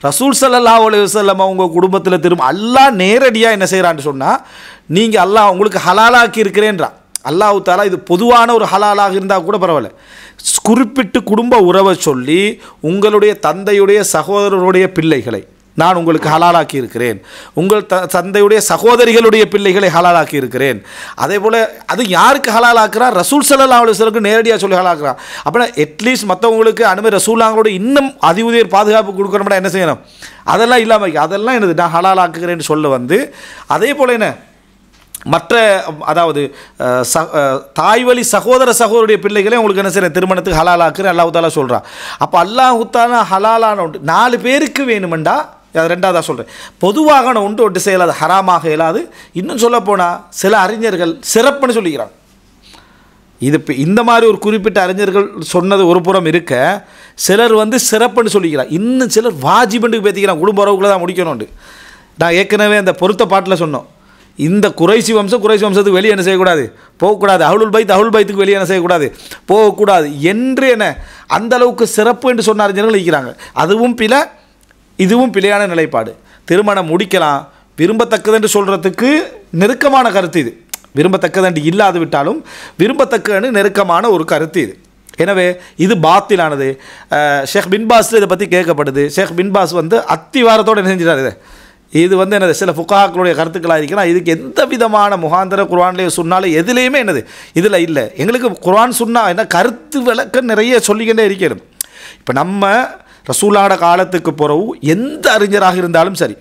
Speaker 1: ரசூல் ஸல்லல்லாஹு அலைஹி வஸல்லம் உங்கள் குடும்பத்தில் திரும்ப அல்லாஹ் நேரடியாக என்ன செய்கிறான்னு சொன்னால், நீங்கள் அல்லாஹ் உங்களுக்கு ஹலாலாக்கி இருக்கிறேன்றான். அல்லாஹ் தஆலா இது பொதுவான ஒரு ஹலாலாக இருந்தால் கூட பரவாயில்ல, குறிப்பிட்டு குடும்ப உறவை சொல்லி உங்களுடைய தந்தையுடைய சகோதரருடைய பிள்ளைகளை நான் உங்களுக்கு ஹலாலாக்கி இருக்கிறேன், உங்கள் தந்தையுடைய சகோதரிகளுடைய பிள்ளைகளை ஹலாலாக்கி இருக்கிறேன். அதே போல் அது யாருக்கு ஹலாலாக்குறான், ரசூல் ஸல்லல்லாஹு அலைஹி வஸல்லம் நேரடியாக சொல்லி ஹலாக்குறான். அப்படின்னா அட்லீஸ்ட் மற்றவங்களுக்கு அனுமதி ரசூலாங்களோட இன்னும் அதிஉயர் பாதுகாப்பு கொடுக்கணும்னா என்ன செய்யணும், அதெல்லாம் இல்லாமல் அதெல்லாம் என்னது நான் ஹலாலாக்குகிறேன்னு சொல்ல வந்து, அதே போல் என்ன மற்ற அதாவது தாய்வழி சகோதரருடைய பிள்ளைகளே உங்களுக்கு என்ன செய்யறேன் திருமணத்துக்கு ஹலாலாக்குறேன் அல்லாஹ் தஆலா சொல்கிறான். அப்போ அல்லாஹ் தஆலா ஹலாலான ஒன்று 4 பேருக்கு வேணுமெண்டா, அது ரெண்டாவதாக சொல்கிறேன், பொதுவாக ஒன்று செய்யலாது, ஹராமாக இயலாது. இன்னும் சொல்ல போனால் சில அறிஞர்கள் சிறப்புன்னு சொல்லிக்கிறாங்க. இது இந்த மாதிரி ஒரு குறிப்பிட்ட அறிஞர்கள் சொன்னது ஒரு புறம் இருக்க, சிலர் வந்து சிறப்புன்னு சொல்லிக்கிறார், இன்னும் சிலர் வாஜிபண்டுக்கு பேத்திக்கிறான், குடும்ப உறவுக்குள்ள தான் முடிக்கணும்னு. நான் ஏற்கனவே அந்த பொருத்த பாட்டில் சொன்னோம், இந்த குறைசி வம்சத்துக்கு வெளியே என்ன செய்யக்கூடாது, போகக்கூடாது. அஹ்லுல் பைத்துக்கு வெளியே என்ன செய்யக்கூடாது, போகக்கூடாது என்று என்ன அந்த அளவுக்கு சிறப்பு என்று சொன்ன அறிஞர்கள் இருக்கிறாங்க. அதுவும் பிழை, இதுவும் பிழையான நிலைப்பாடு. திருமணம் முடிக்கலாம், விரும்பத்தக்கது என்று சொல்கிறதுக்கு நெருக்கமான கருத்து இது. விரும்பத்தக்கது என்று இல்லாது விட்டாலும் விரும்பத்தக்கன்னு நெருக்கமான ஒரு கருத்து இது. எனவே இது பாத்திலானது. ஷேக் பின் பாஸ் இதை பற்றி கேட்கப்படுது. ஷேக் பின் பாஸ் வந்து அத்திவாரத்தோடு என்ன செஞ்சிட்டார், இது வந்து என்னது சில ஃபுகாக்களுடைய கருத்துக்களாக இருக்கிறால் இதுக்கு எந்த விதமான முகாந்திர குர்ஆன்லேயே சொன்னாலும் எதுலேயுமே என்னது இதில் இல்லை. எங்களுக்கு குர்ஆன் சுன்னா என்ன கருத்து விளக்க நிறைய சொல்லிக்கிட்டே இருக்கிறது. இப்போ நம்ம ரசூலான காலத்துக்கு பிறகு எந்த அறிஞராக இருந்தாலும் சரி,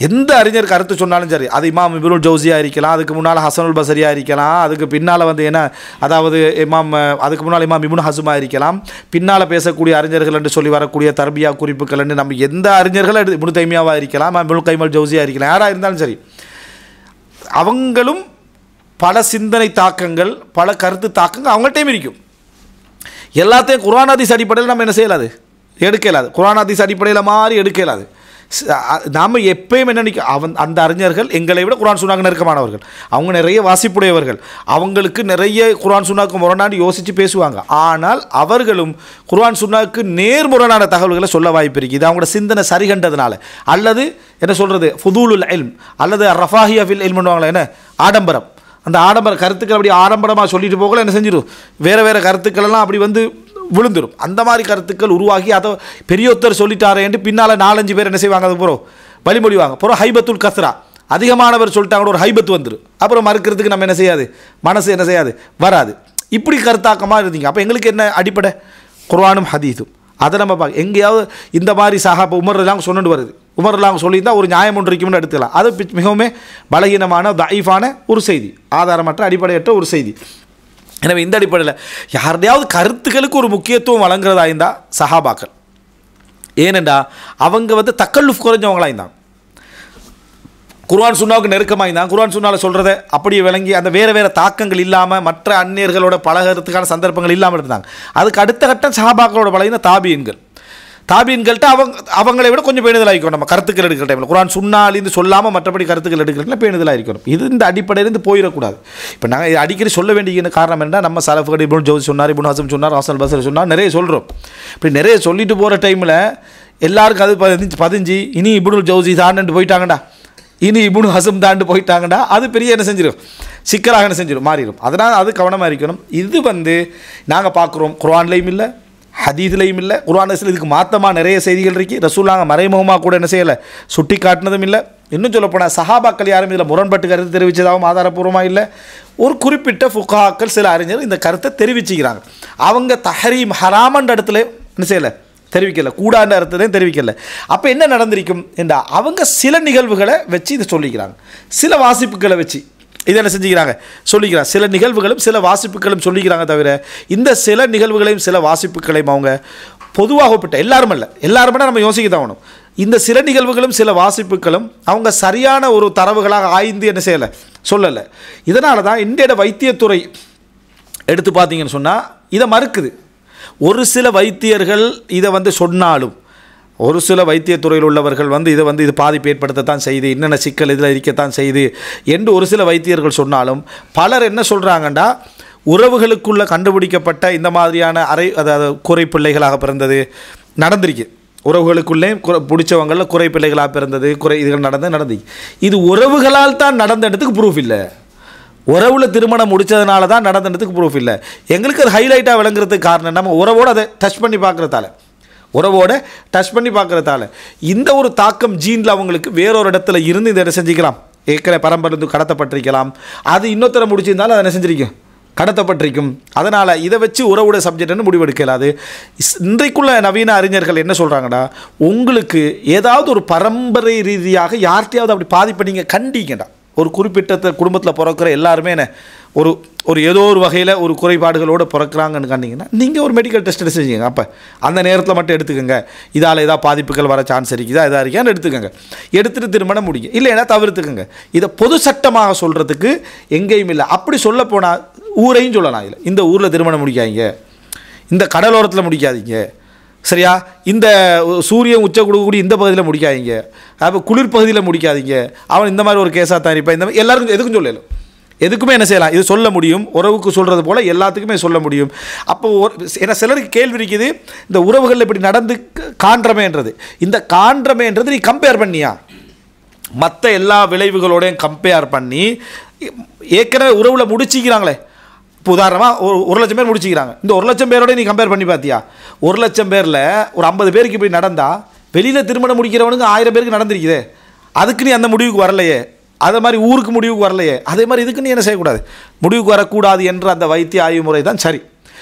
Speaker 1: எந்த அறிஞர் கருத்து சொன்னாலும் சரி, அது இமாம் இப்னுல் ஜௌசியாக இருக்கலாம், அதுக்கு முன்னால் ஹசனுல் பஸரியாக இருக்கலாம், அதுக்கு பின்னால் வந்து என்ன அதாவது அதுக்கு முன்னால் இமாம் இப்னு ஹஸுமாக இருக்கலாம், பின்னால் பேசக்கூடிய அறிஞர்கள் என்று சொல்லி வரக்கூடிய தர்பியா குறிப்புகள் என்று நம்ம எந்த அறிஞர்கள் இப்னு தைமியாவாக இருக்கலாம், இப்னுல் கைமல் ஜௌசியாக இருக்கலாம், யாராக இருந்தாலும் சரி, அவங்களும் பல சிந்தனை தாக்கங்கள், பல கருத்து தாக்கங்கள் அவங்கள்ட்டையும் இருக்கும். எல்லாத்தையும் குர்ஆன் ஹதீஸ் அடிப்படையில் நம்ம என்ன செய்யலாது, எடுக்கலாது. குர்ஆன் ஹதீஸ் அடிப்படையில் மாதிரி எடுக்கலாது. நாம் எப்பயும் என்ன அந்த அறிஞர்கள் எங்களை விட குர்ஆன் சுன்னாக்கு நெருக்கமானவர்கள், அவங்க நிறைய வாசிப்புடையவர்கள், அவங்களுக்கு நிறைய குர்ஆன் சுன்னாக்கு முரணாண்டு யோசித்து பேசுவாங்க. ஆனால் அவர்களும் குர்ஆன் சுன்னாக்கு நேர்முரணான தகவல்களை சொல்ல வாய்ப்பு இருக்குது. இது அவங்களோட சிந்தனை சரி கண்டதுனால, அல்லது என்ன சொல்கிறது ஃபுதூலுல் இல்ம், அல்லது ரஃபாஹியா ஃபில் இல்ம் பண்ணுவாங்களே என்ன ஆடம்பரம், அந்த ஆடம்பர கருத்துக்கள் அப்படி ஆடம்பரமாக சொல்லிட்டு போகல என்ன செஞ்சிடும், வேறு வேறு கருத்துக்கள் எல்லாம் அப்படி வந்து விழுந்துடும். அந்த மாதிரி கருத்துக்கள் உருவாகி அதை பெரியோத்தர் சொல்லிட்டாரேன்ட்டு பின்னால் 4-5 பேர் என்ன செய்வாங்க, அது போகிறோம் வழிமொழிவாங்க. அப்புறம் ஹைபத்துல் கஸ்ரா, அதிகமானவர் சொல்லிட்டாங்க, ஒரு ஹைபத்து வந்துடும். அப்புறம் மறுக்கிறதுக்கு நம்ம என்ன செய்யாது, மனசு என்ன செய்யாது, வராது. இப்படி கருத்தாக்கமாக இருந்தீங்க. அப்போ எங்களுக்கு என்ன அடிப்படை, குர்ஆனும் ஹதீஸும். அதை நம்ம பார்க்க எங்கேயாவது இந்த மாதிரி சஹாபா உமர்லாம் சொன்னிட்டு வருது, உமர்லாம் சொல்லியிருந்தால் ஒரு நியாயம் ஒன்று இருக்கும்னு எடுத்துக்கலாம். அது மிகவும் பலகீனமான தஈஃபான ஒரு செய்தி, ஆதாரமற்ற அடிப்படையற்ற ஒரு செய்தி. எனவே இந்த அடிப்படையில் யாருடையாவது கருத்துக்களுக்கு ஒரு முக்கியத்துவம் வழங்குறதா இருந்தால் சஹாபாக்கள். ஏனென்றா அவங்க வந்து தக்கல்லுஃப் குறைஞ்சவங்களாக இருந்தாங்க, குர்ஆன் சுன்னாவுக்கு நெருக்கமாக இருந்தாங்க. குர்ஆன் சுன்னாவில் சொல்கிறத அப்படியே விளங்கி அந்த வேறு வேறு தாக்கங்கள் இல்லாமல் மற்ற அந்நியர்களோட பழகிறதுக்கான சந்தர்ப்பங்கள் இல்லாமல் இருந்தாங்க. அதுக்கு அடுத்த கட்டம் சஹாபாக்களோட பழகின தாபீன்கள்கிட்ட அவங்களை விட கொஞ்சம் பேணுதலாக இருக்கணும். நம்ம கருத்துக்கள் எடுக்கிற டைமில் குர்ஆன் சுன்னாலிருந்து சொல்லாமல் மற்றபடி கருத்துக்கள் எடுக்கிறதுல பேணுதலாக இருக்கணும். இது இந்த அடிப்படையிலேருந்து போயிடக்கூடாது. இப்போ நாங்கள் அடிக்கடி சொல்ல வேண்டிய காரணம் என்ன, நம்ம சலஃபுகள் இப்னு ஜௌசி சொன்னார், இப்னு ஹஸம் சொன்னார், ஹஸனுல் பஸரி சொன்னார், நிறைய சொல்கிறோம். இப்படி நிறைய சொல்லிட்டு போகிற டைமில் எல்லாருக்கும் அது பதிஞ்சு இனி இப்னுல் ஜௌசி தாண்டு போயிட்டாங்கடா, இனி இப்னு ஹஸம் தாண்டு போயிட்டாங்கடா, அது பெரிய என்ன செஞ்சிடும், சிக்கலாக என்ன செஞ்சிடும், மாறிடும். அதனால் அது கவனமாக இருக்கணும். இது வந்து நாங்கள் பார்க்குறோம் குர்ஆன்லேயும் இல்லை, ஹதீஸ்லையும் இல்லை. குர்ஆன் இதுக்கு மாற்றமாக நிறைய செய்திகள் இருக்குது. ரசூலுல்லாஹ் மறைமுகமாக கூட என்ன செய்யலை, சுட்டி காட்டினதும் இல்லை. இன்னும் சொல்லப்போனால் சஹாபாக்கள் யாரும் இதில் முரண்பட்டு கருத்து தெரிவித்ததாகவும் ஆதாரப்பூர்வமாக இல்லை. ஒரு குறிப்பிட்ட ஃபுகாக்கள் சில அறிஞர்கள் இந்த கருத்தை தெரிவிச்சுக்கிறாங்க. அவங்க தஹரீம் ஹராமன்ற இடத்துல என்ன செய்யலை, தெரிவிக்கலை, கூடாண்ட அர்த்தத்தையும் தெரிவிக்கலை. அப்போ என்ன நடந்திருக்கும் என்றால் அவங்க சில நிகழ்வுகளை வச்சு இதை சொல்லிக்கிறாங்க, சில வாசிப்புகளை வச்சு இதை என்ன செஞ்சுக்கிறாங்க, சொல்லிக்கிறாங்க. சில நிகழ்வுகளும் சில வாசிப்புகளும் சொல்லிக்கிறாங்க. தவிர இந்த சில நிகழ்வுகளையும் சில வாசிப்புகளையும் அவங்க பொதுவாக ஒப்பிட்ட எல்லாருமே நம்ம யோசிக்க தவணும். இந்த சில நிகழ்வுகளும் சில வாசிப்புகளும் அவங்க சரியான ஒரு தரவுகளாக ஆய்ந்து என்ன செய்யலை, சொல்லலை. இதனால தான் இந்தியோட வைத்தியத்துறை எடுத்து பார்த்தீங்கன்னு சொன்னால் இதை மறுக்குது. ஒரு சில வைத்தியர்கள் இதை வந்து சொன்னாலும், ஒரு சில வைத்தியத்துறையில் உள்ளவர்கள் வந்து இதை வந்து இது பாதிப்பு ஏற்படுத்தத்தான் செய்து, என்னென்ன சிக்கல் இதில் இருக்கத்தான் செய்து என்று ஒரு சில வைத்தியர்கள் சொன்னாலும், பலர் என்ன சொல்கிறாங்கண்டா உறவுகளுக்குள்ளே கண்டுபிடிக்கப்பட்ட இந்த மாதிரியான அதாவது குறை பிள்ளைகளாக பிறந்தது நடந்திருக்கு. உறவுகளுக்குள்ளே பிடிச்சவங்களில் குறை பிள்ளைகளாக பிறந்தது, இதுகள் நடந்து இது உறவுகளால் தான் நடந்ததுக்கு ப்ரூஃப் இல்லை. உறவில் திருமணம் முடித்ததுனால தான் நடந்ததுக்கு ப்ரூஃப் இல்லை. எங்களுக்கு அது ஹைலைட்டாக விளங்குறதுக்கு காரணம் நம்ம உறவோடு அதை டச் பண்ணி பார்க்குறதால இந்த ஒரு தாக்கம் ஜீனில் அவங்களுக்கு வேறொரு இடத்துல இருந்து இதை என்ன செஞ்சுக்கலாம், ஏற்கனவே பரம்பரை கடத்தப்பட்டிருக்கலாம். அது இன்னொருத்தரை முடிச்சிருந்தாலும் அதை என்ன செஞ்சிருக்கும், கடத்தப்பட்டிருக்கும். அதனால் இதை வச்சு உறவுட சப்ஜெக்ட்னு முடிவெடுக்கலாது. இன்றைக்குள்ள நவீன அறிஞர்கள் என்ன சொல்கிறாங்கடா, உங்களுக்கு ஏதாவது ஒரு பரம்பரை ரீதியாக யார்கிட்டையாவது அப்படி பாதிப்பை நீங்கள் கண்டிங்கடா. ஒரு குறிப்பிட்ட குடும்பத்தில் பிறக்கிற எல்லாருமே என்ன ஒரு ஏதோ ஒரு வகையில் ஒரு குறைபாடுகளோடு பிறக்கிறாங்கன்னு கண்டிங்கன்னா நீங்கள் ஒரு மெடிக்கல் டெஸ்ட் செஞ்சுங்க. அப்போ அந்த நேரத்தில் மட்டும் எடுத்துக்கோங்க, இதால் ஏதாவது பாதிப்புகள் வர சான்ஸ் இருக்குதா, எதாக இருக்கான்னு எடுத்துக்கோங்க. எடுத்துகிட்டு திருமணம் முடியும், இல்லைன்னா தவிர்த்துக்கோங்க. இதை பொது சட்டமாக சொல்கிறதுக்கு எங்கேயும் இல்லை. அப்படி சொல்ல போனால் ஊரையும் சொல்லலாம். இதில் இந்த ஊரில் திருமணம் முடிக்காதீங்க, இந்த கடலோரத்தில் முடிக்காதீங்க, சரியா, இந்த சூரியன் உச்ச கொடுக்கக்கூடிய இந்த பகுதியில் முடிக்காதீங்க, அப்போ குளிர் பகுதியில் முடிக்காதீங்க, அவன் இந்த மாதிரி ஒரு கேஸாக தான் இருப்பான், இந்த மாதிரி எல்லாருக்கும் எதுக்கும் சொல்லலாம், எதுக்குமே என்ன செய்யலாம், இது சொல்ல முடியும். உறவுக்கு சொல்கிறது போல் எல்லாத்துக்குமே சொல்ல முடியும். அப்போ ஏன்னா சிலருக்கு கேள்வி இருக்குது, இந்த உறவுகளில் இப்படி நடந்து காண்றமேன்றது, இந்த காண்றமேன்றது நீ கம்பேர் பண்ணியா மற்ற எல்லா விளைவுகளோடையும் கம்பேர் பண்ணி ஏற்கனவே உறவில் முடிச்சிக்கிறாங்களே. இப்போ உதாரணமாக ஒரு லட்சம் பேர் முடிச்சிக்கிறாங்க, இந்த 1 லட்சம் பேரோட நீ கம்பேர் பண்ணி பார்த்தியா? 1 லட்சம் பேரில் ஒரு 50 பேருக்கு இப்படி நடந்தால் வெளியில் திருமணம் முடிக்கிறவனுக்கு 1000 பேருக்கு நடந்திருக்குதே, அதுக்கு நீ அந்த முடிவுக்கு வரலையே, அதே மாதிரி ஊருக்கு முடிவுக்கு வரலையே, அதே மாதிரி இதுக்கு நீ என்ன செய்யக்கூடாது, முடிவுக்கு வரக்கூடாது என்ற அந்த வைத்திய ஆய்வு முறை தான் சரி.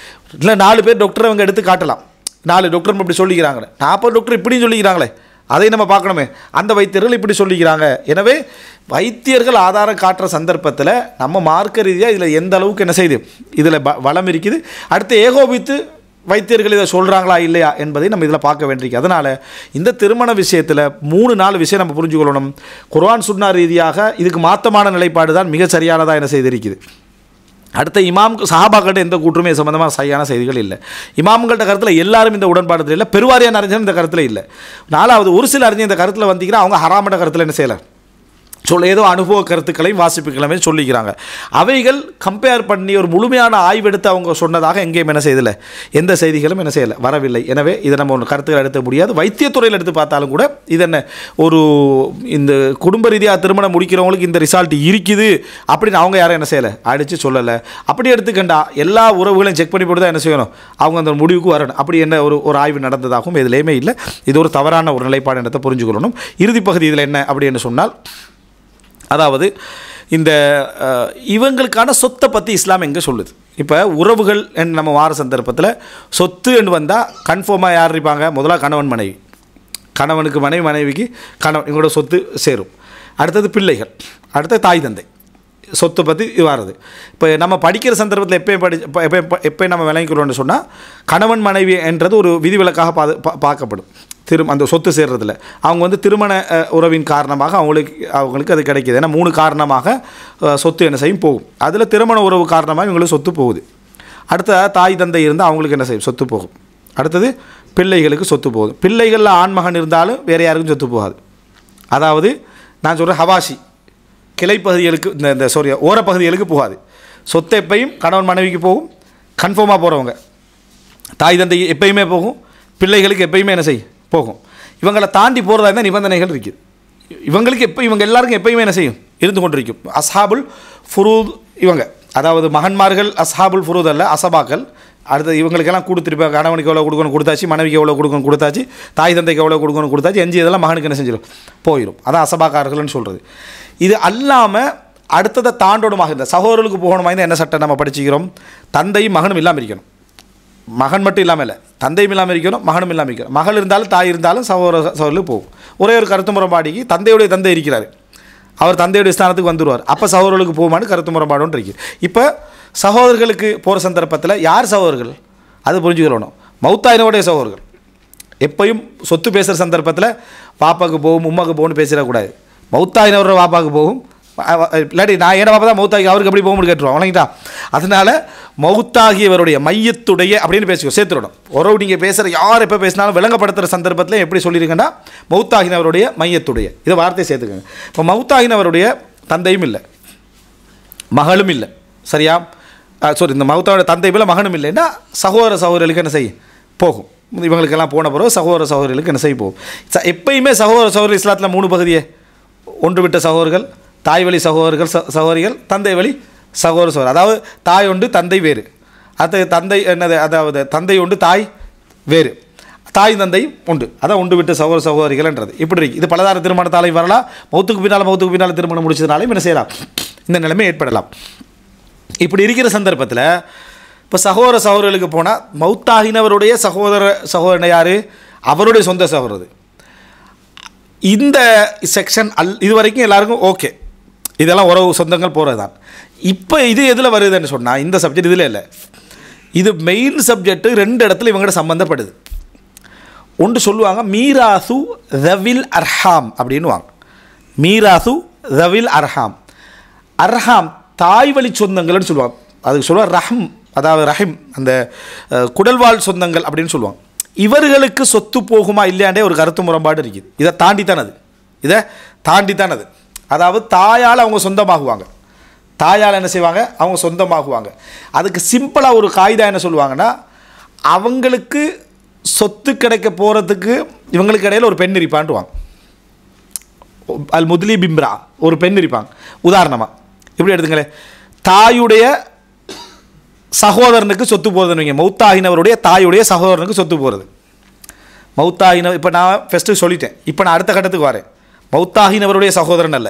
Speaker 1: இல்லை 4 பேர் டாக்டரை அவங்க எடுத்து காட்டலாம், 4 டாக்டர் இப்படி சொல்லிக்கிறாங்களே, 40 டாக்டர் இப்படியும் சொல்லிக்கிறாங்களே, அதை நம்ம பார்க்கணுமே, அந்த வைத்தியர்கள் இப்படி சொல்லிக்கிறாங்க. எனவே வைத்தியர்கள் ஆதாரம் காட்டுற சந்தர்ப்பத்தில் நம்ம மார்க்க ரீதியாக இதில் எந்த அளவுக்கு என்ன செய்யுது, இதில் வளம் இருக்குது, அடுத்து ஏகோபித்து வைத்தியர்கள் இதை சொல்கிறாங்களா இல்லையா என்பதை நம்ம இதில் பார்க்க வேண்டியிருக்கு. அதனால் இந்த திருமண விஷயத்தில் 3-4 விஷயம் நம்ம புரிஞ்சுக்கொள்ளணும். குர்ஆன் சுன்னா ரீதியாக இதுக்கு மாற்றமான நிலைப்பாடு தான் மிக சரியானதாக என்ன செய்திருக்குது. அடுத்த இமாம் சஹாபாக்கிட்ட எந்த கூற்றுமே சம்பந்தமாக சரியான செய்திகள் இல்லை. இமாம்கள்ட்ட கருத்தில் எல்லாரும் இந்த உடன்பாடு இல்லை, பெருவாரியான அறிஞர் இந்த கருத்தில் இல்லை. 4வது ஒரு சில அறிஞர் இந்த கருத்தில் வந்தீங்கன்னா அவங்க ஹராமட்ட கருத்தில் என்ன செய்யலை, ஏதோ அனுபவ கருத்துக்களையும் வாசிப்புகளையுமே சொல்லிக்கிறாங்க. அவைகள் கம்பேர் பண்ணி ஒரு முழுமையான ஆய்வெடுத்து அவங்க சொன்னதாக எங்கேயும் என்ன செய்யலை, எந்த செய்திகளும் என்ன செய்யலை, வரவில்லை. எனவே இதை நம்ம ஒரு கருத்துக்கள் எடுத்த முடியாது. வைத்தியத்துறையில் எடுத்து பார்த்தாலும் கூட இது என்ன ஒரு இந்த குடும்ப ரீதியாக திருமணம் முடிக்கிறவங்களுக்கு இந்த ரிசல்ட் இருக்குது அப்படின்னு அவங்க யாரும் என்ன செய்யலை, அடித்து சொல்லலை. அப்படி எடுத்துக்கண்டா எல்லா உறவுகளையும் செக் பண்ணி போட்டு தான் என்ன செய்யணும், அவங்க அந்த முடிவுக்கு வரணும். அப்படி என்ன ஒரு ஆய்வு நடந்ததாகவும் எதுலேயுமே இல்லை. இது ஒரு தவறான ஒரு நிலைப்பாடு என்னத்தை புரிஞ்சுக்கொள்ளணும். இறுதி பகுதி இதில் என்ன அப்படின்னு சொன்னால், அதாவது இந்த இவங்களுக்கான சொத்தை பற்றி இஸ்லாம் எங்கே சொல்லுது. இப்போ உறவுகள் நம்ம வார சந்தர்ப்பத்தில் சொத்து என்று வந்தால் கன்ஃபார்மாக யார் இருப்பாங்க, முதலாக கணவன் மனைவி, கணவனுக்கு மனைவி, மனைவிக்கு கணவன், இவங்களோட சொத்து சேரும். அடுத்தது பிள்ளைகள், அடுத்தது தாய் தந்தை, சொத்தை பற்றி இது வாரது. இப்போ நம்ம படிக்கிற சந்தர்ப்பத்தில் எப்போ நம்ம விளங்கிக்கிறோம்னு சொன்னால், கணவன் மனைவி என்றது ஒரு விதிவிலக்காக பார்க்கப்படும். அந்த சொத்து சேர்றதில் அவங்க திருமண உறவின் காரணமாக அவங்களுக்கு அது கிடைக்கிது. ஏன்னா 3 காரணமாக சொத்து என்ன செய்யும் போகும். அதில் திருமண உறவு காரணமாக இவங்களுக்கு சொத்து போகுது. அடுத்த தாய் தந்தை இருந்தால் அவங்களுக்கு என்ன செய்யும், சொத்து போகும். அடுத்தது பிள்ளைகளுக்கு சொத்து போகுது. பிள்ளைகளில் ஆண்மகன் இருந்தாலும் வேறு யாருக்கும் சொத்து போகாது. அதாவது நான் சொல்கிறேன், ஹவாஷி கிளைப்பகுதிகளுக்கு இந்த ஓரப்பகுதிகளுக்கு போகாது. சொத்து எப்பையும் கணவன் மனைவிக்கு போகும், கன்ஃபார்மாக போகிறவங்க. தாய் தந்தை எப்பயுமே போகும், பிள்ளைகளுக்கு எப்பயுமே என்ன செய்யும் போகும். இவங்களை தாண்டி போகிறதா இருந்தால் நிபந்தனைகள் இருக்குது. இவங்களுக்கு இவங்க எல்லாருக்கும் எப்பயுமே என்ன செய்யும், இருந்து கொண்டிருக்கும். அஸ்ஹாபுல் ஃபுரூத் இவங்க, அதாவது மகன்மார்கள் அஸ்ஹாபுல் ஃபுரூத் அல்ல, அசபாக்கள். அடுத்தது இவங்களுக்கெல்லாம் கொடுத்துருப்பேன், கணவனுக்கு எவ்வளோ கொடுக்கணும் கொடுத்தாச்சு, மனைவிக்கு எவ்வளோ கொடுக்கணும் கொடுத்தாச்சு, தாய் தந்தைக்கு எவ்வளோ கொடுக்கணும் கொடுத்தாச்சு, எஞ்சி இதெல்லாம் மகனுக்கு என்ன செஞ்சிடும் போயிடும். அதான் அசபாக்காரர்கள்னு சொல்கிறது. இது அல்லாமல் அடுத்ததை தாண்டோடுமாக இந்த சகோதரர்களுக்கு போகணுமா இருந்தால் என்ன சட்டம் நம்ம படிச்சுக்கிறோம், தந்தையும் மகனும் இல்லாமல் இருக்கணும். மகன் மட்டும் இல்லாமல் இல்லை, தந்தையும் இல்லாமல் இருக்கணும், மகனும் இல்லாமல் இருக்கணும். மகள் இருந்தாலும் தாய் இருந்தாலும் சகோதரர்களுக்கு போகும். ஒரே ஒரு கருத்து முறைப்பாடிக்கு தந்தையுடைய தந்தை இருக்கிறார், அவர் தந்தையுடைய ஸ்தானத்துக்கு வந்துடுவார், அப்போ சகோதரர்களுக்கு போகுமான்னு கருத்து முறைப்பாடுன்னு இருக்குது. இப்போ சகோதரர்களுக்கு போகிற சந்தர்ப்பத்தில் யார் சகோதரர்கள் அது புரிஞ்சுக்கிறணும். மௌத்தாயினோடைய சகோதரர்கள் எப்பையும் சொத்து பேசுகிற சந்தர்ப்பத்தில் பாப்பாவுக்கு போகும் உமாவுக்கு போகும்னு பேசிடக்கூடாது. மௌத்தாயினவரோட பாப்பாவுக்கு போகும், இல்லாட்டி நான் ஏன்னா பாப்பா தான் மௌத்தாகி அவருக்கு எப்படி போகும்னு கேட்டுருவோம் வணங்கிட்டா. அதனால் மௌத்தாகியவருடைய மையத்துடைய அப்படின்னு பேசிக்கோ சேர்த்துடணும். ஒரு நீங்கள் பேசுகிற யார் எப்போ பேசினாலும் விளங்கப்படுத்துகிற சந்தர்ப்பத்தில் எப்படி சொல்லியிருக்கேன்னா மௌத்தாகினவருடைய மையத்துடைய இதை வார்த்தையை சேர்த்துக்கோங்க. இப்போ மௌத்தாகினவருடைய தந்தையும் இல்லை மகளும் இல்லை, சரியா, இந்த மௌத்தாவோட தந்தை மேலே மகனும் இல்லைன்னா சகோதரர்களுக்கு என்ன செய்யும் போகும். இவங்களுக்கெல்லாம் போன பிறகு சகோதரர்களுக்கு என்ன செய்ய போகும். எப்பயுமே சகோதரர் இஸ்லாத்தில் 3 பகுதியே, ஒன்று விட்ட சகோதரர்கள், தாய் வழி சகோதரிகள், தந்தை வழி சகோதரர். அதாவது தாய் உண்டு தந்தை வேறு, அது தந்தை என்னது, அதாவது தந்தை உண்டு தாய் வேறு, தாய் தந்தையும் உண்டு, அதான் உண்டு விட்ட சகோதரிகள்ன்றது. இப்படி இருக்குது. இது பலதார திருமணத்தாலையும் வரலாம், மௌத்துக்கு பின்னால் திருமணம் முடிச்சதுனாலையும் என்ன செய்யலாம், இந்த நிலைமை ஏற்படலாம். இப்படி இருக்கிற சந்தர்ப்பத்தில் இப்போ சகோதரர்களுக்கு போனால் மௌத்தாகினவருடைய சகோதரன் யார், அவருடைய சொந்த சகோதரர். இந்த செக்ஷன் இது வரைக்கும் எல்லாருக்கும் ஓகே, இதெல்லாம் உறவு சொந்தங்கள் போகிறது தான். இப்போ இது எதில் வருதுன்னு சொன்னால் இந்த சப்ஜெக்ட் இதில் இல்லை, இது மெயின் சப்ஜெக்ட்டு 2 இடத்துல இவங்கள்ட்ட சம்மந்தப்படுது. ஒன்று சொல்லுவாங்க மீராசு ரவில் அர்ஹாம் அப்படின்னு வாங்க. மீராசு ரவில் அர்ஹாம், அர்ஹாம் தாய் வழி சொந்தங்கள்னு சொல்லுவாங்க. அதுக்கு சொல்லுவாங்க ரஹம், அதாவது ரஹிம், அந்த குடல்வாழ் சொந்தங்கள் அப்படின்னு சொல்லுவாங்க. இவர்களுக்கு சொத்து போகுமா இல்லையாண்டே ஒரு கருத்து முரண்பாடு இருக்குது. இதை தாண்டி அது. அதாவது தாயால் அவங்க சொந்தமாகுவாங்க. தாயால் என்ன செய்வாங்க? அவங்க சொந்தமாகுவாங்க. அதுக்கு சிம்பிளாக ஒரு காய்தா என்ன சொல்லுவாங்கன்னா, அவங்களுக்கு சொத்து கிடைக்க போகிறதுக்கு இவங்களுக்கு இடையில் ஒரு பெண் இருப்பான்ட்டுவாங்க. அல் முதலி பிம்ரா, ஒரு பெண் இருப்பாங்க. உதாரணமாக இப்படி எடுத்துங்களேன், தாயுடைய சகோதரனுக்கு சொத்து போகிறதுன்னு வைங்க. மௌத்தாகினவருடைய தாயுடைய சகோதரனுக்கு சொத்து போகிறது. இப்போ நான் ஃபஸ்ட்டு சொல்லிட்டேன். இப்போ நான் அடுத்த கட்டத்துக்கு வரேன். மௌத்தாகினவருடைய சகோதரன் அல்ல,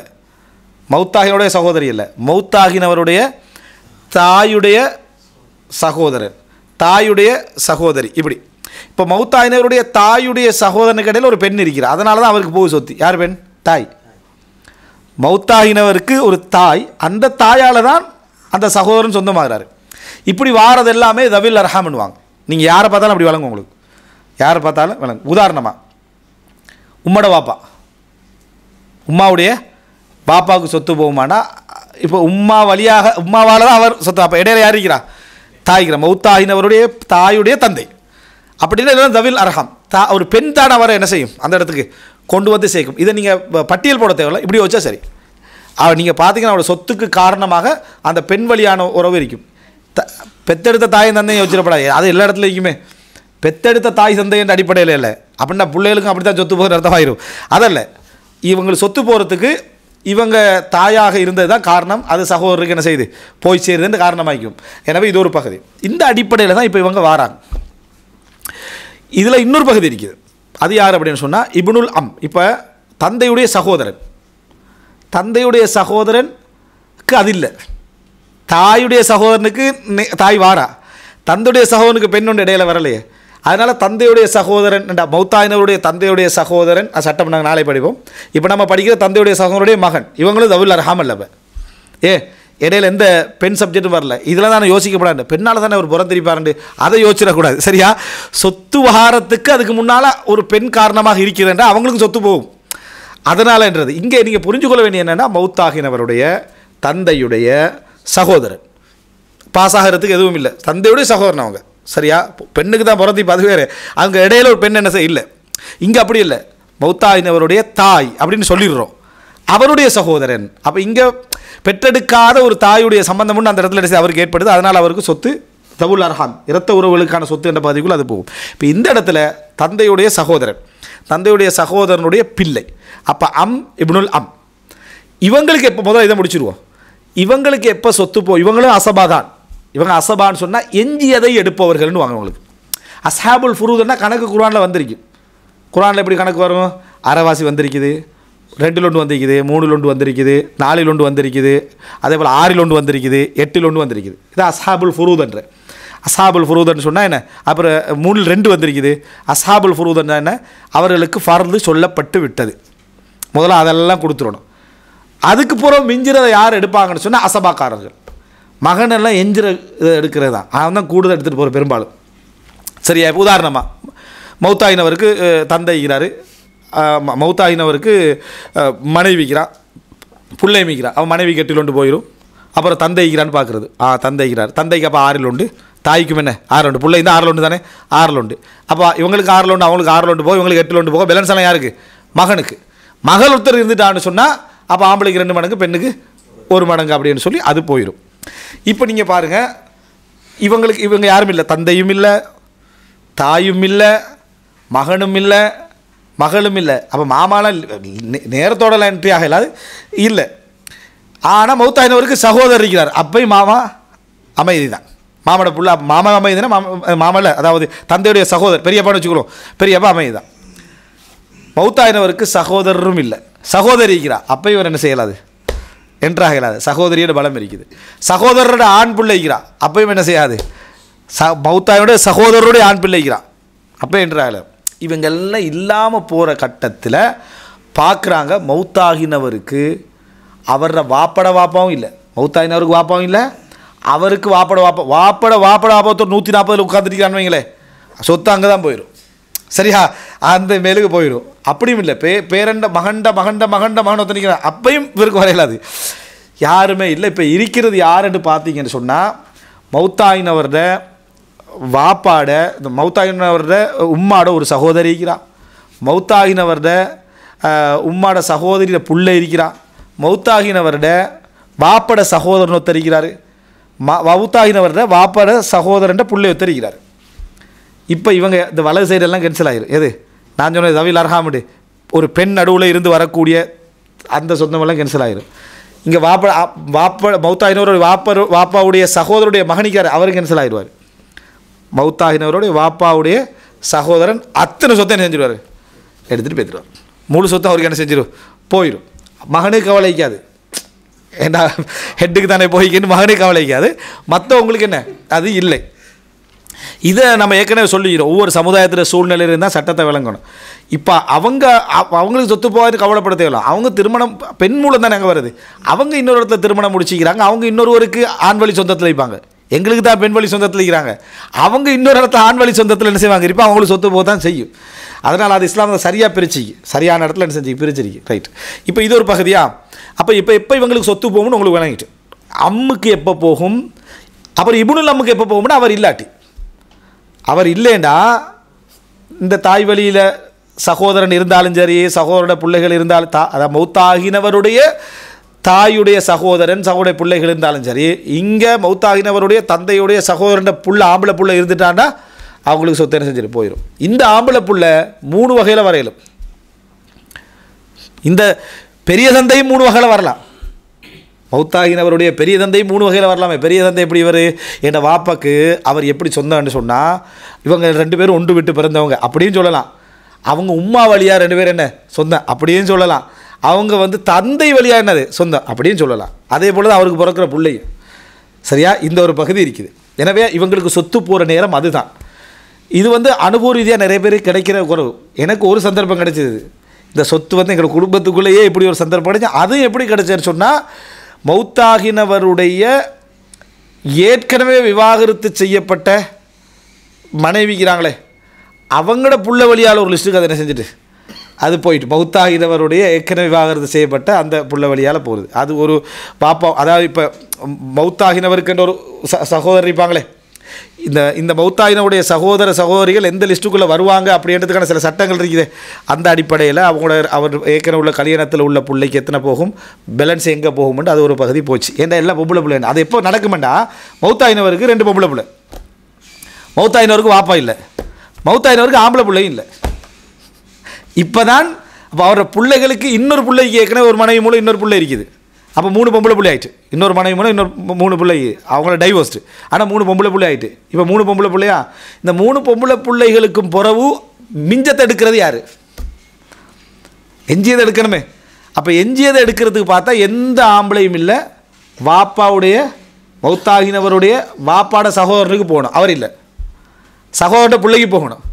Speaker 1: மௌத்தாகினவருடைய சகோதரி அல்ல, மௌத்தாகினவருடைய தாயுடைய சகோதரன், தாயுடைய சகோதரி. இப்படி இப்போ மௌத்தாகினவருடைய தாயுடைய சகோதரனுக்கு இடையில் ஒரு பெண் இருக்கிறார். அதனால தான் அவருக்கு போகுது சொத்து. யார் பெண்? தாய். மௌத்தாகினவருக்கு ஒரு தாய், அந்த தாயால் தான் அந்த சகோதரன் சொந்தமாகிறாரு. இப்படி வாரது எல்லாமே தவில் அர்ஹாம்னுவாங்க. நீங்கள் யாரை பார்த்தாலும் அப்படி வழங்கும், உங்களுக்கு யாரை பார்த்தாலும் வழங்கும். உதாரணமாக உம்மோட வாப்பா, உம்மாவுடைய பாப்பாவுக்கு சொத்து போகுமானா, இப்போ உம்மாவால் தான் அவர் சொத்து. அப்போ இடையில யார் இருக்கிறா? தாய்க்கிறா. மௌத்தாகினவருடைய தாயுடைய தந்தை. அப்படின்னா தவில் அர்ஹாம். ஒரு பெண் தான் அவரை என்ன செய்யும்? அந்த இடத்துக்கு கொண்டு வந்து சேர்க்கும். இதை நீங்கள் பட்டியல் போட தேவையில்லை, இப்படி வச்சா சரி. நீங்கள் பார்த்தீங்கன்னா அவரோட சொத்துக்கு காரணமாக அந்த பெண் வழியான உறவு இருக்கும். பெத்தெடுத்த தாய் தந்தையும் வச்சிடப்படாது. அது எல்லா இடத்துலையும் இருக்குமே. பெத்தெடுத்த தாய் தந்தை என்ற அடிப்படையில் இல்லை, அப்படின்னா பிள்ளைகளுக்கும் அப்படி தான் சொத்து போகிற அர்த்தமாயிரும். அதல்ல, இவங்களுக்கு சொத்து போகிறதுக்கு இவங்க தாயாக இருந்தது தான் காரணம். அது சகோதரருக்கு என்ன செய்யுது? போய் சேருதுன்னு காரணமாக்கும். எனவே இது ஒரு பகுதி. இந்த அடிப்படையில் தான் இப்போ இவங்க வாராங்க. இதில் இன்னொரு பகுதி இருக்குது. அது யார் அப்படின்னு சொன்னால் இப்னுல் அம். இப்போ தந்தையுடைய சகோதரனுக்கு அது இல்லை. தாயுடைய சகோதரனுக்கு தாய் வாரா, தந்தையுடைய சகோதரனுக்கு பெண் ஒன்று இடையில வரலையே. அதனால் தந்தையுடைய சகோதரன், மௌத்தாயினருடைய தந்தையுடைய சகோதரன் சட்டம் நாங்கள் நாளை படிப்போம். இப்போ நம்ம படிக்கிற தந்தையுடைய சகோதரனுடைய மகன், இவங்களும் தவில் அர்ஹாம் அல்ல. இடையில எந்த பெண் சப்ஜெக்டும் வரல. இதில் தானே யோசிக்கப்படாது. பெண்ணால் தானே ஒரு புறம் திருப்பாருண்டு, அதை யோசிச்சிடக்கூடாது. சரியா? சொத்து விவகாரத்துக்கு அதுக்கு முன்னால் ஒரு பெண் காரணமாக இருக்கிறேன்டா அவங்களுக்கு சொத்து போகும். அதனாலன்றது இங்கே நீங்கள் புரிஞ்சுக்கொள்ள வேண்டிய என்னென்னா, மௌத்தாகினவருடைய தந்தையுடைய சகோதரன் பாசாகிறதுக்கு எதுவும் இல்லை. தந்தையுடைய சகோதரன் அவங்க. சரியா? பெண்ணுக்கு தான் பிறந்திப்பு, அது வேறு. அங்கே இடையில ஒரு பெண் என்ன செய்ய இல்லை. இங்கே அப்படி இல்லை. மௌத்தாயினவருடைய தாய் அப்படின்னு சொல்லிடுறோம், அவருடைய சகோதரன். அப்போ இங்கே பெற்றெடுக்காத ஒரு தாயுடைய சம்பந்தம் அந்த இடத்துல அவருக்கு ஏற்படுது. அதனால் அவருக்கு சொத்து தவுல் அர்ஹாம், இரத்த உறவுகளுக்கான சொத்து என்ற பகுதிக்குள் அது போகும். இப்போ இந்த இடத்துல தந்தையுடைய சகோதரனுடைய பிள்ளை. அப்போ இப்னுல் அம். இவங்களுக்கு எப்போ முதல்ல இதை முடிச்சிருவோம். இவங்களுக்கு எப்போ சொத்து இவங்களும் அசபா தான். இவங்க அசபான்னு சொன்னால் எஞ்சியதை எடுப்பவர்கள்னு வாங்க. உங்களுக்கு அஸ்ஹாபுல் ஃபுரூதுன்னா கணக்கு குர்ஆனில் வந்திருக்கு. குர்ஆனில் எப்படி கணக்கு வரும்? அரைவாசி வந்திருக்குது, 2 ஒன்று வந்திருக்குது, 3 ஒன்று வந்திருக்குது, 4 ஒன்று வந்திருக்குது, அதே போல் 6 ஒன்று வந்திருக்குது, 8 ஒன்று வந்திருக்குது. இது அஸ்ஹாபுல் ஃபுரூதுன்ற. அஸ்ஹாபுல் ஃபுரூதுன்னு சொன்னால் என்ன? அப்புறம் 3 2 வந்திருக்குது. அஸ்ஹாபுல் ஃபுரூதுன்னா என்ன? அவர்களுக்கு ஃபர்து சொல்லப்பட்டு விட்டது. முதல்ல அதெல்லாம் கொடுத்துடணும். அதுக்கு பிறகு மிஞ்சிறதை யார் எடுப்பாங்கன்னு சொன்னால் அசபாக்காரர்கள். மகனெல்லாம் இதை எடுக்கிறது தான். அவன் தான் கூடுதல் எடுத்துகிட்டு போகிற பெரும்பாலும். சரியா? இப்போ உதாரணமாக மௌத்தாயினவருக்கு தந்தை இருக்கிறாரு, மௌத்தாயினவருக்கு மனைவிக்கிறான், பிள்ளை மிக்கிறான். அவன் மனைவி கட்டில் ஒன்று போயிடும். அப்புறம் தந்தை இருக்கிறான்னு பார்க்குறது. தந்தை இருக்கிறார். தந்தைக்கு அப்போ 6 உண்டு, தாய்க்கும் என்ன 6 உண்டு, பிள்ளை தான் 6 உண்டு தானே, 6 உண்டு. அப்போ இவங்களுக்கு 6 உண்டு, அவங்களுக்கு 6 உண்டு போகும், இவங்களுக்கு 8 உண்டு போகும். பேலன்ஸ் எல்லாம் யாருக்கு? மகனுக்கு. மகள் ஒருத்தர் இருந்துட்டான்னு சொன்னால் அப்போ ஆம்பளைக்கு 2 மடங்கு, பெண்ணுக்கு 1 மடங்கு அப்படின்னு சொல்லி அது போயிடும். இப்போ நீங்கள் பாருங்கள், இவங்க யாரும் இல்லை. தந்தையும் இல்லை, தாயும் இல்லை, மகனும் இல்லை, மகளும் இல்லை. அப்போ மாமாலாம் நேரத்தோட என்ட்ரி ஆகலாது இல்லை. ஆனால் மௌத்தாயினவருக்கு சகோதரர் இருக்கிறார். அப்பையும் மாமா அமைதி தான். மாமோட புள்ள மாமா அமைதினா மாமல்ல, அதாவது தந்தையுடைய சகோதரர் பெரியப்பான்னு வச்சுக்கிறோம், பெரியப்பா அமைதி தான். மௌத்தாயினவருக்கு சகோதரரும் இல்லை, சகோதரி இருக்கிறார். அப்போ இவர் என்ன செய்யலாது? என்றாகலாது. சகோதரியோட பலம் இருக்குது. சகோதரரோட ஆண் பிள்ளை இருக்கிறார். அப்பயும் என்ன செய்யாது? மௌத்தாயினுடைய சகோதரருடைய ஆண் பிள்ளை இருக்கிறார். அப்போ என்றாகல. இவங்கெல்லாம் இல்லாமல் போகிற கட்டத்தில் பார்க்குறாங்க, மௌத்தாகினவருக்கு அவரோட வாப்பாவும் இல்லை, மௌத்தாயினவருக்கு வாப்பாவும் இல்லை, அவருக்கு வாப்பாத்தோர் 140 உட்காந்துருக்கிறான்னு வைங்களே, சொத்து அங்கே தான் போயிடும். சரியா? அந்த மேலுக்கு போயிடும். அப்படியும் இல்லை, பேரண்ட மகன் ஒத்தனிக்கிறான். அப்பையும் இவருக்கு வரையலாது, யாருமே இல்லை. இப்போ இருக்கிறது யாருன்னு பார்த்தீங்கன்னு சொன்னால், மௌத்தாயினவரோட வாப்பாட இந்த மௌத்தாயினவரோட உம்மாட ஒரு சகோதரி இருக்கிறான், மௌத்தாகினவரோட உம்மாட சகோதரியோட புள்ள இருக்கிறான், மௌத்தாகினவரோட வாப்பட சகோதரன் ஒத்தரிக்கிறார், மௌத்தாகினவரோட வாப்பட சகோதரன் புள்ளை ஒத்தரிக்கிறார். இப்போ இவங்க இந்த வலது சைடெல்லாம் கேன்சல் ஆகிடும். எது நான் சொன்னது தவில் அர்ஹாமுடு ஒரு பெண் நடுவில் இருந்து வரக்கூடிய அந்த சொந்தமெல்லாம் கேன்சல் ஆகிடும். இங்கே வாப்ப மௌத்தாகினவருடைய வாப்பாவுடைய சகோதரருடைய மகனிக்கார் அவர் கேன்சல் ஆகிடுவார். மௌத்தாகினவருடைய வாப்பாவுடைய சகோதரன் அத்தனை சொத்தை என்ன செஞ்சிடுவார், எடுத்துகிட்டு போய்த்துருவார். முழு சொத்தை அவருக்கு என்ன செஞ்சிடும், போயிடும். மகனுக்கு கவலைக்காது, ஏன்னா ஹெட்டுக்கு தானே போய்க்கின்னு மகனுக்கு கவலைக்காது, மற்றவங்களுக்கு என்ன அது இல்லை. இதை நம்ம ஏற்கனவே சொல்லிக்கிறோம். ஒவ்வொரு சமுதாயத்தில் சூழ்நிலை இருந்தால் சட்டத்தை விளங்கணும். இப்போ அவங்களுக்கு சொத்து போகாது கவலைப்பட தேவையில்லை. அவங்க திருமணம் பெண் மூலம் தானே அங்கே வருது. அவங்க இன்னொரு இடத்துல திருமணம் முடிச்சிக்கிறாங்க, அவங்க இன்னொருவருக்கு ஆண் வழி சொந்தத்தில் வைப்பாங்க. எங்களுக்கு தான் பெண் வழி சொந்தத்தில் இருக்கிறாங்க, அவங்க இன்னொரு இடத்துல ஆண் வழி சொந்தத்தில் என்ன செய்வாங்க, இப்போ அவங்களுக்கு சொத்து போக தான் செய்யும். அதனால் அது இஸ்லாம் சரியாக பிரிச்சிக்கு, சரியான இடத்துல என்ன செஞ்சு பிரிச்சிருக்கு. ரைட். இப்போ இது ஒரு பகுதியா. அப்போ எப்போ இவங்களுக்கு சொத்து போகும்னு உங்களுக்கு விளங்கிட்டு, அம்முக்கு எப்போ போகும், அப்புறம் இப்னுல் அம்முக்கு எப்போ போகும்னா அவர் இல்லாட்டி, அவர் இல்லைண்டா இந்த தாய் வழியில் சகோதரன் இருந்தாலும் சரி, சகோதரோட பிள்ளைகள் இருந்தாலும் அதாவது மௌத்தாகினவருடைய தாயுடைய சகோதரன் சகோதர பிள்ளைகள் இருந்தாலும் சரி, இங்கே மௌத்தாகினவருடைய தந்தையுடைய சகோதரன் புள்ள ஆம்பளை புள்ள இருந்துட்டான்னா அவங்களுக்கு சொத்து என்ன செஞ்சுட்டு போயிடும். இந்த ஆம்பளை புள்ள 3 வகையில் வரையலும். இந்த பெரிய தந்தையும் 3 வகையில் வரலாம். மௌத்தாகினவருடைய பெரிய தந்தையும் 3 வகையில் வரலாமே. பெரிய தந்தை எப்படி இவர் என் வாப்பாக்கு அவர் எப்படி சொந்தம்னு சொன்னால், இவங்க 2 பேரும் ஒன்று விட்டு பிறந்தவங்க அப்படின்னு சொல்லலாம். அவங்க உம்மா வழியாக 2 பேர் என்ன சொந்தம் அப்படின்னு சொல்லலாம். அவங்க தந்தை வழியாக என்னது சொந்தம் அப்படின்னு சொல்லலாம். அதே போல் தான் அவருக்கு பிறக்கிற பிள்ளையும். சரியா, இந்த ஒரு பகுதி இருக்குது. எனவே இவங்களுக்கு சொத்து போகிற நேரம் அதுதான். இது அனுபவ ரீதியாக நிறைய பேர் கிடைக்கிற குறவு. எனக்கு ஒரு சந்தர்ப்பம் கிடைச்சிது, இந்த சொத்து எங்கள் குடும்பத்துக்குள்ளேயே இப்படி ஒரு சந்தர்ப்பம் கிடைச்சி. அதுவும் எப்படி கிடைச்சதுன்னு சொன்னால், மௌத்தாகினவருடைய ஏற்கனவே விவாகரத்து செய்யப்பட்ட மனைவிக்கிறாங்களே அவங்களோட புள்ள வழியால் ஒரு லிஸ்ட்டுக்கு அதை என்ன செஞ்சுட்டு அது போயிட்டு, மௌத்தாகினவருடைய ஏற்கனவே விவாகரத்து செய்யப்பட்ட அந்த புள்ள வழியால் போகுது. அது ஒரு பாப்பா, அதாவது இப்போ மௌத்தாகினவருக்குன்ற ஒரு சகோதரர் இருப்பாங்களே, இந்த மௌத்தாயினுடைய சகோதர சகோதரிகள் எந்த லிஸ்ட்டுக்குள்ளே வருவாங்க அப்படின்றதுக்கான சில சட்டங்கள் இருக்குது. அந்த அடிப்படையில் அவர் ஏற்கனவே உள்ள கல்யாணத்தில் உள்ள பிள்ளைக்கு எத்தனை போகும், பேலன்ஸ் எங்கே போகும்னு அது ஒரு பகுதி போச்சு. ஏன்னா எல்லாம் பொம்பளை பிள்ளை. அது எப்போ நடக்குமெண்டா, மௌத்தாயினவருக்கு 2 பொம்பளை பிள்ளை, மௌத்தாயினவருக்கு வாப்பா இல்லை, மௌத்தாயினவருக்கு ஆம்பளை பிள்ளையும் இல்லை. இப்போ தான் அப்போ அவரோட பிள்ளைகளுக்கு இன்னொரு பிள்ளைக்கு ஏற்கனவே ஒரு மனைவி மூலம் இன்னொரு பிள்ளை இருக்குது. அப்போ 3 பொம்பளை பிள்ளை ஆகிட்டு, இன்னொரு மனைவி மூலம் இன்னொரு 3 பிள்ளை, அவங்கள டைவர்ஸ்டு. ஆனால் 3 பொம்பளை பிள்ளை ஆகிட்டு. இப்போ 3 பொம்பளை பிள்ளையா, இந்த 3 பொம்பளை பிள்ளைகளுக்கும் பிறகு மிஞ்சத்தை எடுக்கிறது யார், எஞ்சியதை எடுக்கணுமே. அப்போ எஞ்சியதை எடுக்கிறதுக்கு பார்த்தா எந்த ஆம்பளையும் இல்லை, வாப்பாவுடைய மௌத்தாகினவருடைய வாப்பாட சகோதரனுக்கு போகணும், அவர் இல்லை, சகோதரன் பிள்ளைக்கு போகணும்.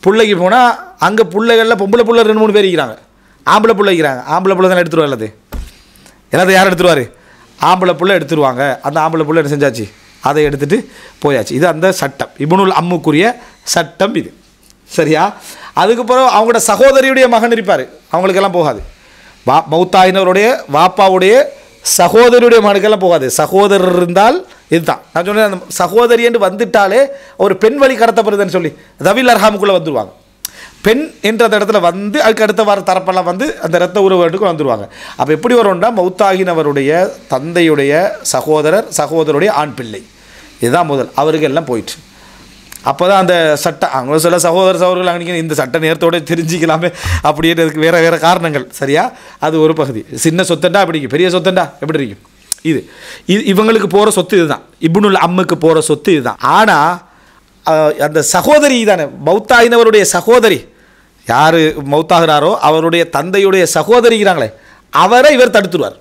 Speaker 1: பிள்ளைக்கு போனால் அங்கே பிள்ளைகளில் பொம்பளை பிள்ளை 2-3 பேர் இருக்கிறாங்க, ஆம்பளை பிள்ளை இருக்கிறாங்க. ஆம்பளை பிள்ளை தானே எடுத்துருவார், அல்லது எல்லாத்தையும் யார் எடுத்துருவார், ஆம்பளை பிள்ளை எடுத்துருவாங்க. அந்த ஆம்பளை பிள்ளை என்ன செஞ்சாச்சு, அதை எடுத்துகிட்டு போயாச்சு. இது அந்த சட்டம், இப்னுல் அம்முக்குரிய சட்டம் இது. சரியா, அதுக்கப்புறம் அவங்களோட சகோதரியுடைய மகன் இருப்பார், அவங்களுக்கெல்லாம் போகாது. மௌத்தாயினவருடைய வாப்பாவுடைய சகோதரியுடைய மகனுக்கெல்லாம் போகாது. சகோதரர் இருந்தால் இதுதான் நான் சொன்னேன், அந்த சகோதரி என்று வந்துட்டாலே ஒரு பெண் வழி கடத்தப்படுதுன்னு சொல்லி தவில் அர்ஹாமுக்குள்ளே வந்துடுவாங்க. பெண் என்ற அந்த இடத்துல அதுக்கு அடுத்த வார தரப்பெல்லாம் அந்த இரத்த உறவுகளுக்கு வந்துடுவாங்க. அப்போ எப்படி வரும்னா, மௌத்தாகினவருடைய தந்தையுடைய சகோதரருடைய ஆண் பிள்ளை, இதுதான் முதல், அவருக்கு எல்லாம் போயிட்டு. அப்போ தான் அந்த சட்டம், அவங்க சில சகோதரர்கள் அன்றைக்கி இந்த சட்ட நேரத்தோடு தெரிஞ்சிக்கலாமே அப்படின்றதுக்கு வேறு காரணங்கள். சரியா, அது ஒரு பகுதி. சின்ன சொத்தண்டா அப்படி, பெரிய சொத்தண்டா எப்படி இருக்கும். இது இவங்களுக்கு போகிற சொத்து இதுதான், இப்னுல் அம்முக்கு போகிற சொத்து இதுதான். ஆனால் அந்த சகோதரி தானே, மௌத்தாகினவருடைய சகோதரி யார் மௌத்தாகிறாரோ அவருடைய தந்தையுடைய சகோதரிக்கிறாங்களே, அவரை இவர் தடுத்துருவார்.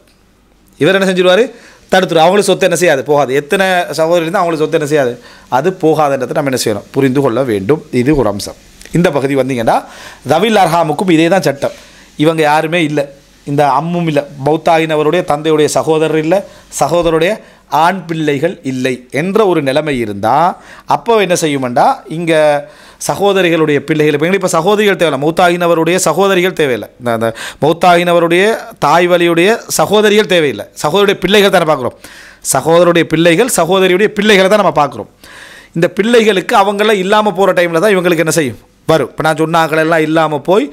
Speaker 1: இவர் என்ன செஞ்சுருவார், தடுத்துருவார். அவங்களுக்கு சொத்து என்ன செய்யாது, போகாது. எத்தனை சகோதரி இருந்தால் அவங்களுக்கு சொத்து என்ன செய்யாது, அது போகாதுன்றதை நம்ம என்ன செய்யணும், புரிந்து கொள்ள வேண்டும். இது ஒரு அம்சம். இந்த பகுதி வந்தீங்கன்னா தவில் அர்ஹாமுக்கும் இதே தான் சட்டம். இவங்க யாருமே இல்லை, இந்த அம்மும் இல்லை, மௌத்தாகினவருடைய தந்தையுடைய சகோதரர் இல்லை, சகோதரருடைய ஆண் பிள்ளைகள் இல்லை என்ற ஒரு நிலைமை இருந்தால் அப்போ என்ன செய்யுமெண்டா, இங்கே சகோதரிகளுடைய பிள்ளைகள், இப்போ சகோதரிகள் தேவையில்லை, மௌத்தாகினவருடைய சகோதரிகள் தேவையில்லை. இந்த மௌத்தாகினவருடைய தாய் வழியுடைய சகோதரிகள் தேவையில்லை, சகோதரியுடைய பிள்ளைகள் தானே பார்க்குறோம். சகோதரருடைய பிள்ளைகள் சகோதரியுடைய பிள்ளைகளை தான் நம்ம பார்க்குறோம். இந்த பிள்ளைகளுக்கு அவங்களாம் இல்லாமல் போகிற டைமில் தான் இவங்களுக்கு என்ன செய்யும் வரும். இப்போ நான் சொன்னாங்களெல்லாம் இல்லாமல் போய்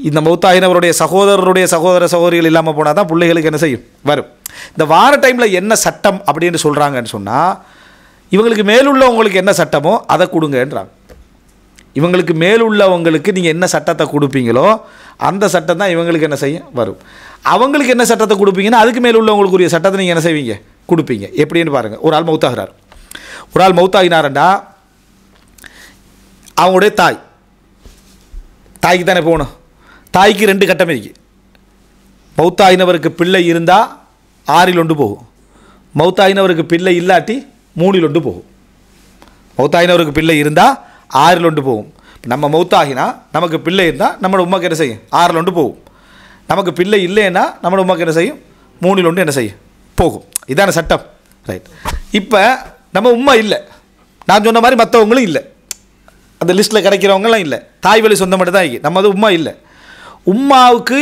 Speaker 1: இந்த மௌத்தாயினவருடைய சகோதரருடைய சகோதர சகோதரிகள் இல்லாமல் போனால் தான் பிள்ளைகளுக்கு என்ன செய்யும் வரும். இந்த வார டைமில் என்ன சட்டம் அப்படின்னு சொல்கிறாங்கன்னு சொன்னால், இவங்களுக்கு மேலுள்ளவங்களுக்கு என்ன சட்டமோ அதை கொடுங்கன்றாங்க. இவங்களுக்கு மேலுள்ளவங்களுக்கு நீங்கள் என்ன சட்டத்தை கொடுப்பீங்களோ அந்த சட்டம் தான் இவங்களுக்கு என்ன செய்யும் வரும். அவங்களுக்கு என்ன சட்டத்தை கொடுப்பீங்கன்னா அதுக்கு மேலுள்ளவங்களுக்குரிய சட்டத்தை நீங்கள் என்ன செய்வீங்க கொடுப்பீங்க. எப்படின்னு பாருங்கள். ஒரு ஆள் மௌத்தாகிறார். ஒரு ஆள் மௌத்தாகினாரண்டா அவங்களுடைய தாய்க்கு தானே போகணும். தாய்க்கு 2 கட்டம் இருக்கு. மௌத்தாயினவருக்கு பிள்ளை இருந்தால் 6இல் 1 போகும். மௌத்தாயினவருக்கு பிள்ளை இல்லாட்டி 3இல் 1 போகும். மௌத்தாயினவருக்கு பிள்ளை இருந்தால் 6இல் 1 போகும். நம்ம மௌத்தாகினா நமக்கு பிள்ளை இருந்தால் நம்மளோட உமாக்கு என்ன செய்யும் 6இல் 1 போகும். நமக்கு பிள்ளை இல்லைன்னா நம்மளோட உமாக்கு என்ன செய்யும் 3இல் 1 என்ன செய்யும் போகும். இதான சட்டம். ரைட். இப்போ நம்ம உம்மா இல்லை, நான் சொன்ன மாதிரி மற்றவங்களும் இல்லை, அந்த லிஸ்ட்டில் கிடைக்கிறவங்களாம் இல்லை, தாய் வழி சொந்தம் மட்டும் தான் நம்ம அது உம்மா இல்லை. உம்மாவுக்கு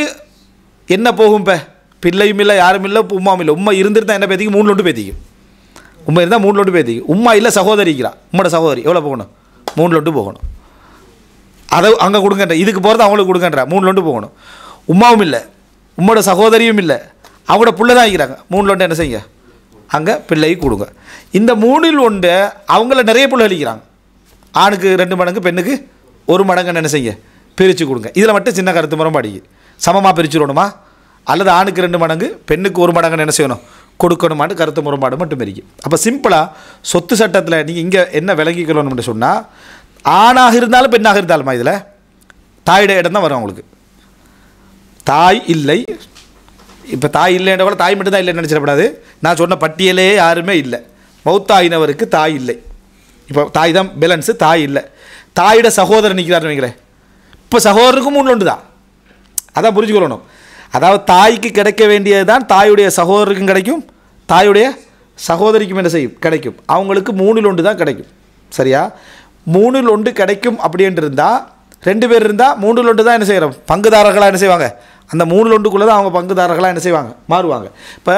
Speaker 1: என்ன போகும்? இப்போ பிள்ளையும் இல்லை யாரும் இல்லை உம்மாவும் இல்லை. உம்மா இருந்துருந்தால் என்ன பேத்திக்கும் 3இல் 1 பேத்திக்கும். உம்மா இருந்தால் 3இல் 1 பேத்திக்கும். உம்மா இல்லை சகோதரிக்கிறா, உம்மோட சகோதரி எவ்வளோ போகணும் 3இல் 1 போகணும். அதை அங்கே கொடுங்கன்ற, இதுக்கு போகிறது அவங்களுக்கு கொடுங்கன்றா 3இல் 1 போகணும். உம்மாவும் இல்லை, உம்மோட சகோதரியும் இல்லை, அவங்களோட பிள்ளை தான் இருக்கிறாங்க. 3இல் 1 என்ன செய்யுங்க அங்கே பிள்ளைக்கு கொடுங்க. இந்த 3இல் 1 அவங்கள நிறைய பிள்ளை அளிக்கிறாங்க. ஆணுக்கு 2 மடங்கு பெண்ணுக்கு 1 மடங்கு என்ன செய்ய பிரித்து கொடுங்க. இதில் மட்டும் சின்ன கருத்து முரண்பாடு. சமமாக பிரிச்சுடணுமா அல்லது ஆணுக்கு 2 மடங்கு பெண்ணுக்கு 1 மடங்கு என்ன செய்யணும் கொடுக்கணுமான்னு கருத்து முரண்பாடு மட்டும் இருக்குது. அப்போ சிம்பிளாக சொத்து சட்டத்தில் நீங்கள் இங்கே என்ன விளங்கிக்கணும்னு சொன்னால், ஆணாக இருந்தாலும் பெண்ணாக இருந்தாலுமா இதில் தாயுடைய இடம் தான் வரும். அவங்களுக்கு தாய் இல்லை. இப்போ தாய் இல்லைன்ற கூட தாய் மட்டும் தான் இல்லைன்னு நினச்சிடக்கூடாது. நான் சொன்ன பட்டியலே யாருமே இல்லை. மௌத்தாயினவருக்கு தாய் இல்லை. இப்போ தாய் தான் பேலன்ஸு, தாய் இல்லை. தாயோட சகோதரன் நிற்கிறாருன்னு வைங்களேன். இப்போ சகோதரருக்கும் 3இல் 1 தான். அதான் புரிஞ்சுக்கொள்ளணும். அதாவது தாய்க்கு கிடைக்க வேண்டியது தான் தாயுடைய சகோதரருக்கும் கிடைக்கும், தாயுடைய சகோதரிக்கும் என்ன செய்யும் கிடைக்கும். அவங்களுக்கு 3இல் 1 தான் கிடைக்கும். சரியா? 3இல் 1 கிடைக்கும் அப்படின்ட்டு இருந்தால் 2 பேர் இருந்தால் 3இல் 1 தான் என்ன செய்கிறோம் பங்குதாரர்களாக என்ன செய்வாங்க. அந்த 3இல் 1க்குள்ளே தான் அவங்க பங்குதாரர்களாக என்ன செய்வாங்க மாறுவாங்க. இப்போ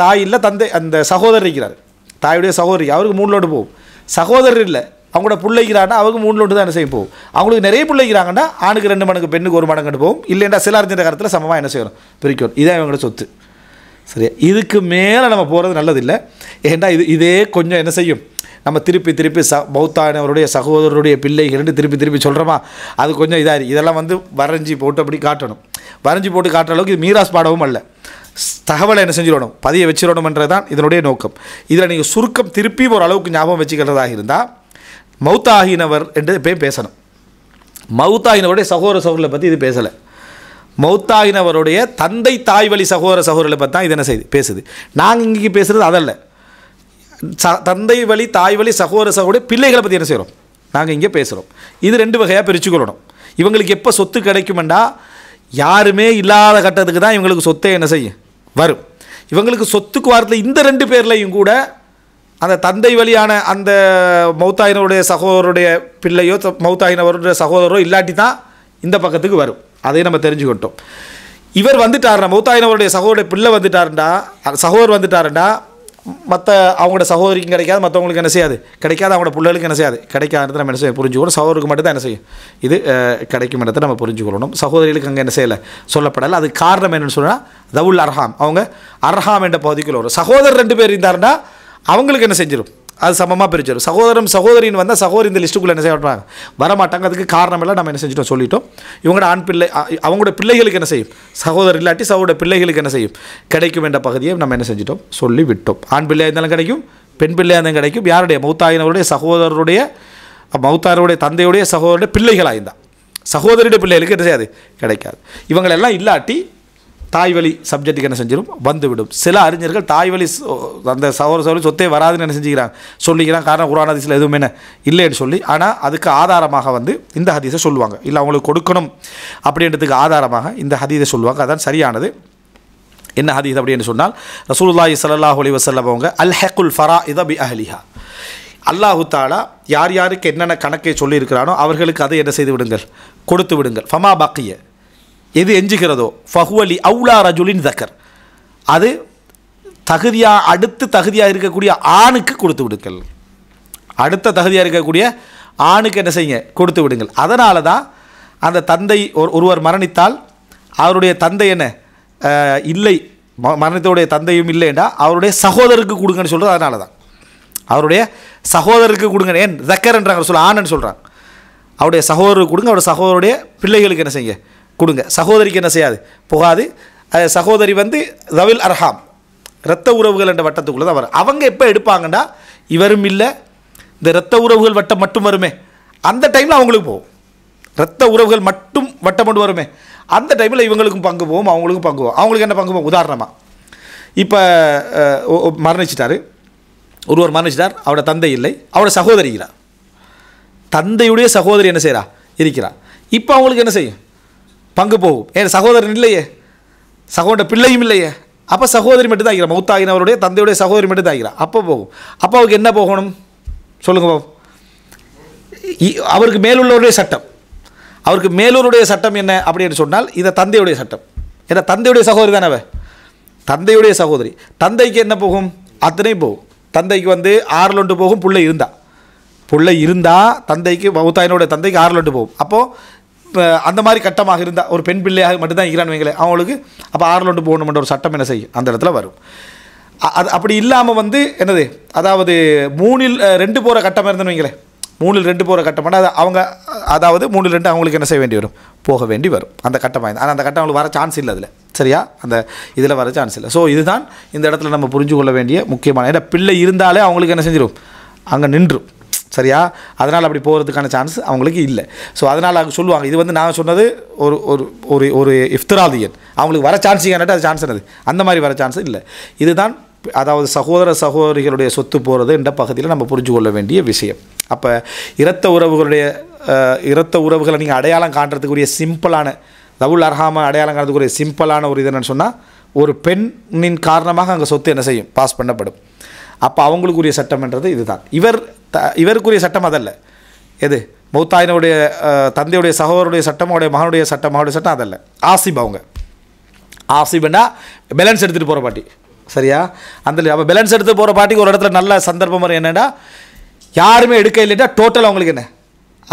Speaker 1: தாய் இல்லை தந்தை அந்த சகோதரர் இருக்கிறார், தாயுடைய சகோதரி, அவருக்கு 3இல் 1 போகும். சகோதரர் இல்லை, அவங்களோட பிள்ளைக்கிறாங்கன்னா அவருக்கு 3இல் 1 தான் என்ன செய்ய போகும். அவங்களுக்கு நிறைய பிள்ளைக்கிறாங்கன்னா ஆணுக்கு 2 மடங்கு பெண்ணுக்கு 1 மடங்கு போகும். இல்லைன்னா சில அறிஞர் காலத்தில் சமமாக என்ன செய்யணும் பிரிக்கணும். இதான் இவங்களோட சொத்து. சரியா? இதுக்கு மேலே நம்ம போகிறது நல்லதில்லை. ஏன்னா இதே கொஞ்சம் என்ன செய்யும், நம்ம திருப்பி மௌத்தானவருடைய சகோதரருடைய பிள்ளைகள் திருப்பி சொல்கிறோமா, அது கொஞ்சம் இதாக இதெல்லாம் வரைஞ்சி போட்டு அப்படி காட்டணும். வரைஞ்சி போட்டு காட்டுற அளவுக்கு இது மீராஸ் பாடவும் அல்ல. தகவலை என்ன செஞ்சிடணும் பதிய வச்சிடணும்ன்றது தான் இதனுடைய நோக்கம். இதில் நீங்கள் சுருக்கம் திருப்பி ஒரு அளவுக்கு ஞாபகம் வச்சுக்கிறதாக இருந்தால், மௌத்தாகினவர் என்று பேசணும். மௌத்தாகினவருடைய சகோதரர்களை பற்றி இது பேசலை. மௌத்தாகினவருடைய தந்தை தாய் வழி சகோதரர்களை பற்றி தான் இது என்ன செய்து பேசுது. நாங்கள் இங்கே பேசுகிறது அதல்ல. தந்தை வழி தாய் வழி சகோதர பிள்ளைகளை பற்றி என்ன செய்கிறோம் நாங்கள் இங்கே பேசுகிறோம். இது 2 வகையாக பிரிச்சுக்கொள்ளணும். இவங்களுக்கு எப்போ சொத்து கிடைக்குமெண்டா, யாருமே இல்லாத கட்டத்துக்கு தான் இவங்களுக்கு சொத்தை என்ன செய்யும் வரும். இவங்களுக்கு சொத்துக்கு வாரத்தில் இந்த 2 பேர்லையும் கூட அந்த தந்தை வழியான அந்த மௌத்தாயினவருடைய சகோதரருடைய பிள்ளையோ மௌத்தாயினவருடைய சகோதரரோ இல்லாட்டி தான் இந்த பக்கத்துக்கு வரும். அதையும் நம்ம தெரிஞ்சுக்கிட்டோம். இவர் வந்துட்டாருன்னா, மௌத்தாயினவருடைய சகோதரருடைய பிள்ளை சகோதரர் வந்துட்டாருண்டா மற்ற அவங்களோட சகோதரிக்கும் கிடைக்காது, மற்றவங்களுக்கு என்ன செய்யாது கிடைக்காது, அவங்களோட பிள்ளைகளுக்கு என்ன செய்யாது கிடைக்காது. நம்ம என்ன செய்ய புரிஞ்சுக்கணும். சகோதரருக்கு மட்டும் தான் என்ன செய்யும் இது கிடைக்கும் இடத்தை நம்ம புரிஞ்சுக்கொள்ளணும். சகோதரிகளுக்கு அங்கே என்ன செய்யலை சொல்லப்படலை. அதுக்கு காரணம் என்னென்னு சொன்னால், தவுல் அர்ஹாம், அவங்க அர்ஹாம் என்ற பகுதிக்குள்ள வரும். சகோதரர் 2 பேர் இருந்தாருன்னா அவங்களுக்கு என்ன செஞ்சிடும் அது சமமாக பிரிச்சிடும். சகோதரின்னு வந்தால் சகோதரி இந்த லிஸ்ட்டுக்குள்ளே என்ன செய்யப்படுறாங்க வரமாட்டாங்க. அதுக்கு காரணம் எல்லாம் நம்ம என்ன செஞ்சிட்டோம் சொல்லிட்டோம். இவங்களோட ஆண் பிள்ளை அவங்களோட பிள்ளைகளுக்கு என்ன செய்யும், சகோதரர் இல்லாட்டி சகோதர பிள்ளைகளுக்கு என்ன செய்யும் கிடைக்கும் என்ற பகுதியை நம்ம என்ன செஞ்சிட்டோம் சொல்லி விட்டோம். ஆண் பிள்ளையாக இருந்தாலும் கிடைக்கும், பெண் பிள்ளையாக இருந்தாலும் கிடைக்கும். யாருடைய மௌத்தாயினவருடைய சகோதரருடைய தந்தையுடைய சகோதரருடைய பிள்ளைகளாக இருந்தால் சகோதரியுடைய பிள்ளைகளுக்கு என்ன செய்யாது கிடைக்காது. இவங்களெல்லாம் இல்லாட்டி தாய் வழி சப்ஜெக்ட்டுக்கு என்ன செஞ்சிடும் வந்துவிடும். சில அறிஞர்கள் தாய் வழி அந்த சகோதரி சொத்தே வராதுன்னு என்ன செஞ்சுக்கிறாங்க சொல்லிக்கிறாங்க. காரணம் குர்ஆன் ஹதீஸில் எதுவுமே என்ன இல்லைன்னு சொல்லி. ஆனால் அதுக்கு ஆதாரமாக இந்த ஹதீஸை சொல்லுவாங்க. இல்லை அவங்களுக்கு கொடுக்கணும் அப்படின்றதுக்கு ஆதாரமாக இந்த ஹதீஸை சொல்லுவாங்க. அதான் சரியானது. என்ன ஹதீஸ் அப்படின்னு சொன்னால், ரசூலுல்லாஹி ஸல்லல்லாஹு அலைஹி வஸல்லம் அவங்க அல்ஹக்குல் ஃபராஇத பி அஹ்லிஹா, அல்லாஹு தஆலா யார் யாருக்கு என்னென்ன கணக்கை சொல்லியிருக்கிறானோ அவர்களுக்கு அதை என்ன செய்து விடுங்கள் கொடுத்து விடுங்கள். ஃபமா பக்கிய எது எஞ்சுகிறதோ ஃபஹுவலி அவுலா ரஜுலின் தக்கர், அது அடுத்த தகுதியாக இருக்கக்கூடிய ஆணுக்கு கொடுத்து விடுங்கள். அடுத்த தகுதியாக இருக்கக்கூடிய ஆணுக்கு என்ன செய்யுங்க, கொடுத்து விடுங்கள். அதனால தான் அந்த தந்தை ஒருவர் மரணித்தால் அவருடைய தந்தை என்ன இல்லை, மரணத்தோடைய தந்தையும் இல்லைண்டா அவருடைய சகோதரருக்கு கொடுங்கன்னு சொல்கிறது. அதனால தான் அவருடைய சகோதரருக்கு கொடுங்க. ஏன் ஜக்கர்ன்றாங்க சொல்ல, ஆணுன்னு சொல்கிறாங்க. அவருடைய சகோதரருக்கு கொடுங்க, அவருடைய சகோதரருடைய பிள்ளைகளுக்கு என்ன செய்யுங்க, கொடுங்க. சகோதரிக்கு என்ன செய்யாது, போகாது. சகோதரி வந்து தவில் அர்ஹாம், இரத்த உறவுகள் என்ற வட்டத்துக்குள்ளே தான் வரும். அவங்க எப்போ எடுப்பாங்கண்டா இவரும் இல்லை, இந்த இரத்த உறவுகள் வட்டம் மட்டும் வருமே அந்த டைமில் அவங்களுக்கு போகும். இரத்த உறவுகள் மட்டும் வட்டம் கொண்டு வருமே அந்த டைமில் இவங்களுக்கும் பங்கு போகும், அவங்களுக்கும் பங்கு போகும். அவங்களுக்கு என்ன பங்கு போகும், உதாரணமாக இப்போ மரணிச்சிட்டார், ஒருவர் மரணிச்சிட்டார், அவரோட தந்தை இல்லை, அவரோட சகோதரி இருக்கிறார், தந்தையுடைய சகோதரி என்ன செய்கிறா இருக்கிறார். இப்போ அவங்களுக்கு என்ன செய்யும், பங்கு போகும். ஏன் சகோதரன் இல்லையே, சகோதர பிள்ளையும் இல்லையே, அப்போ சகோதரி மட்டும் தான் ஆகிறார். மௌத்தாகினவருடைய தந்தையுடைய சகோதரி மட்டும் தான் ஆகிறார். அப்போ போகும். அப்போ அவருக்கு என்ன போகணும் சொல்லுங்க பாபு. அவருக்கு மேலுள்ளவருடைய சட்டம், அவருக்கு மேலூருடைய சட்டம் என்ன அப்படின்னு சொன்னால் இதை தந்தையுடைய சட்டம். ஏன்னா தந்தையுடைய சகோதரி தானே அவ, தந்தையுடைய சகோதரி. தந்தைக்கு என்ன போகும், அத்தனையும் போகும். தந்தைக்கு வந்து 6 போகும், புள்ளை இருந்தால் தந்தைக்கு மௌத்தாயினுடைய தந்தைக்கு 6 போகும். அப்போது அந்த மாதிரி கட்டமாக இருந்தால் ஒரு பெண் பிள்ளையாக மட்டும்தான் இருக்கிறான்னு வைங்களேன், அவங்களுக்கு அப்போ 6 போகணுமென்ற ஒரு சட்டம் என்ன செய்யும் அந்த இடத்துல வரும். அது அப்படி இல்லாமல் வந்து என்னது, அதாவது 3ல் 2 போகிற கட்டமாக இருந்தேன்னு வைங்களேன், 3ல் 2 போகிற கட்டமான அது அவங்க, அதாவது 3ல் 2 அவங்களுக்கு என்ன செய்ய வேண்டி வரும், போக வேண்டி வரும் அந்த கட்டமாக. ஆனால் அந்த கட்டம் அவங்களுக்கு வர சான்ஸ் இல்லை அதில், சரியா, அந்த இதில் வர சான்ஸ் இல்லை. ஸோ இதுதான் இந்த இடத்துல நம்ம புரிஞ்சு கொள்ள வேண்டிய முக்கியமான. ஏன்னா பிள்ளை இருந்தாலே அவங்களுக்கு என்ன செஞ்சிடும், அங்கே நின்றும், சரியா. அதனால் அப்படி போகிறதுக்கான சான்ஸ் அவங்களுக்கு இல்லை. ஸோ அதனால் அவங்க சொல்லுவாங்க, இது வந்து நான் சொன்னது ஒரு ஒரு ஒரு ஒரு இஃப்திராதியன், அவங்களுக்கு வர சான்ஸ் கேட்டால் அது சான்ஸ் என்னது, அந்த மாதிரி வர சான்ஸ் இல்லை. இதுதான் அதாவது சகோதர சகோதரிகளுடைய சொத்து போகிறது என்ற பகுதியில் நம்ம புரிஞ்சு கொள்ள வேண்டிய விஷயம். அப்போ இரத்த உறவுகளை நீங்கள் அடையாளம் காண்றதுக்குரிய சிம்பிளான தவுல் அர்ஹாம அடையாளம் காண்றதுக்குரிய சிம்பிளான ஒரு இது என்னன்னு சொன்னால், ஒரு பெண்ணின் காரணமாக அங்கே சொத்து என்ன செய்யும், பாஸ் பண்ணப்படும். அப்போ அவங்களுக்குரிய சட்டம்ன்றது இதுதான். இவருக்குரிய சட்டம் அதல்ல. எது, மௌத்தாயினுடைய தந்தையுடைய சகோதரருடைய சட்டம், அவருடைய மகனுடைய சட்டம் அதல்ல. ஆசிப், அவங்க ஆசிப்னா பேலன்ஸ் எடுத்துகிட்டு போகிற பாட்டி, சரியா. அந்த அப்போ பேலன்ஸ் எடுத்து போகிற பாட்டிக்கு ஒரு இடத்துல நல்ல சந்தர்ப்பம் வரும். என்னென்னா யாருமே எடுக்க இல்லைட்டா டோட்டல் அவங்களுக்கு என்ன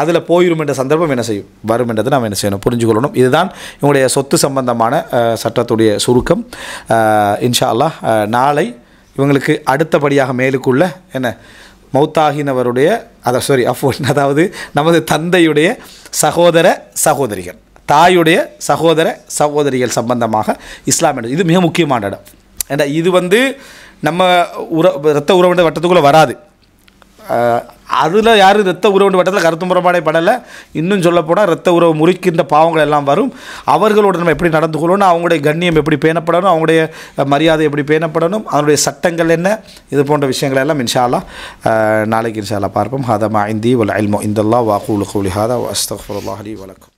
Speaker 1: அதில் போயிடும் என்ற சந்தர்ப்பம் என்ன செய்யும், வரும் என்றதை நாம் என்ன செய்யணும், புரிஞ்சுக்கொள்ளணும். இதுதான் இவங்களுடைய சொத்து சம்பந்தமான சட்டத்துடைய சுருக்கம். இன்ஷா அல்லாஹ் நாளை இவங்களுக்கு அடுத்தபடியாக மேலுக்குள்ள என்ன மௌத்தாகினவருடைய அதாவது நமது தந்தையுடைய சகோதர சகோதரிகள், தாயுடைய சகோதர சகோதரிகள் சம்பந்தமாக இஸ்லாம் இது மிக முக்கியமான இடம். ஏன்னா இது வந்து நம்ம இரத்த உறவு வட்டத்துக்குள்ளே வராது. அதில் யாரும் இரத்த உறவு வட்டத்தில் கருத்து முறைப்பாடே படலை. இன்னும் சொல்லப்போனால் இரத்த உறவு முறிக்கின்ற பாவங்கள் எல்லாம் வரும். அவர்களோடு நம்ம எப்படி நடந்து கொள்ளணும், அவங்களுடைய கண்ணியம் எப்படி பேணப்படணும், அவங்களுடைய மரியாதை எப்படி பேணப்படணும், அதனுடைய சட்டங்கள் என்ன, இது போன்ற விஷயங்கள் எல்லாம் இன்ஷா அல்லாஹ் நாளைக்கு இன்ஷா அல்லாஹ் பார்ப்போம். ஹாதா மா இந்தி வல் இல்மு இந்தல்லாஹ் வ அகூலு கௌலி ஹாதா வ அஸ்தக்ஃபிருல்லாஹ் லி வ லக்கும்.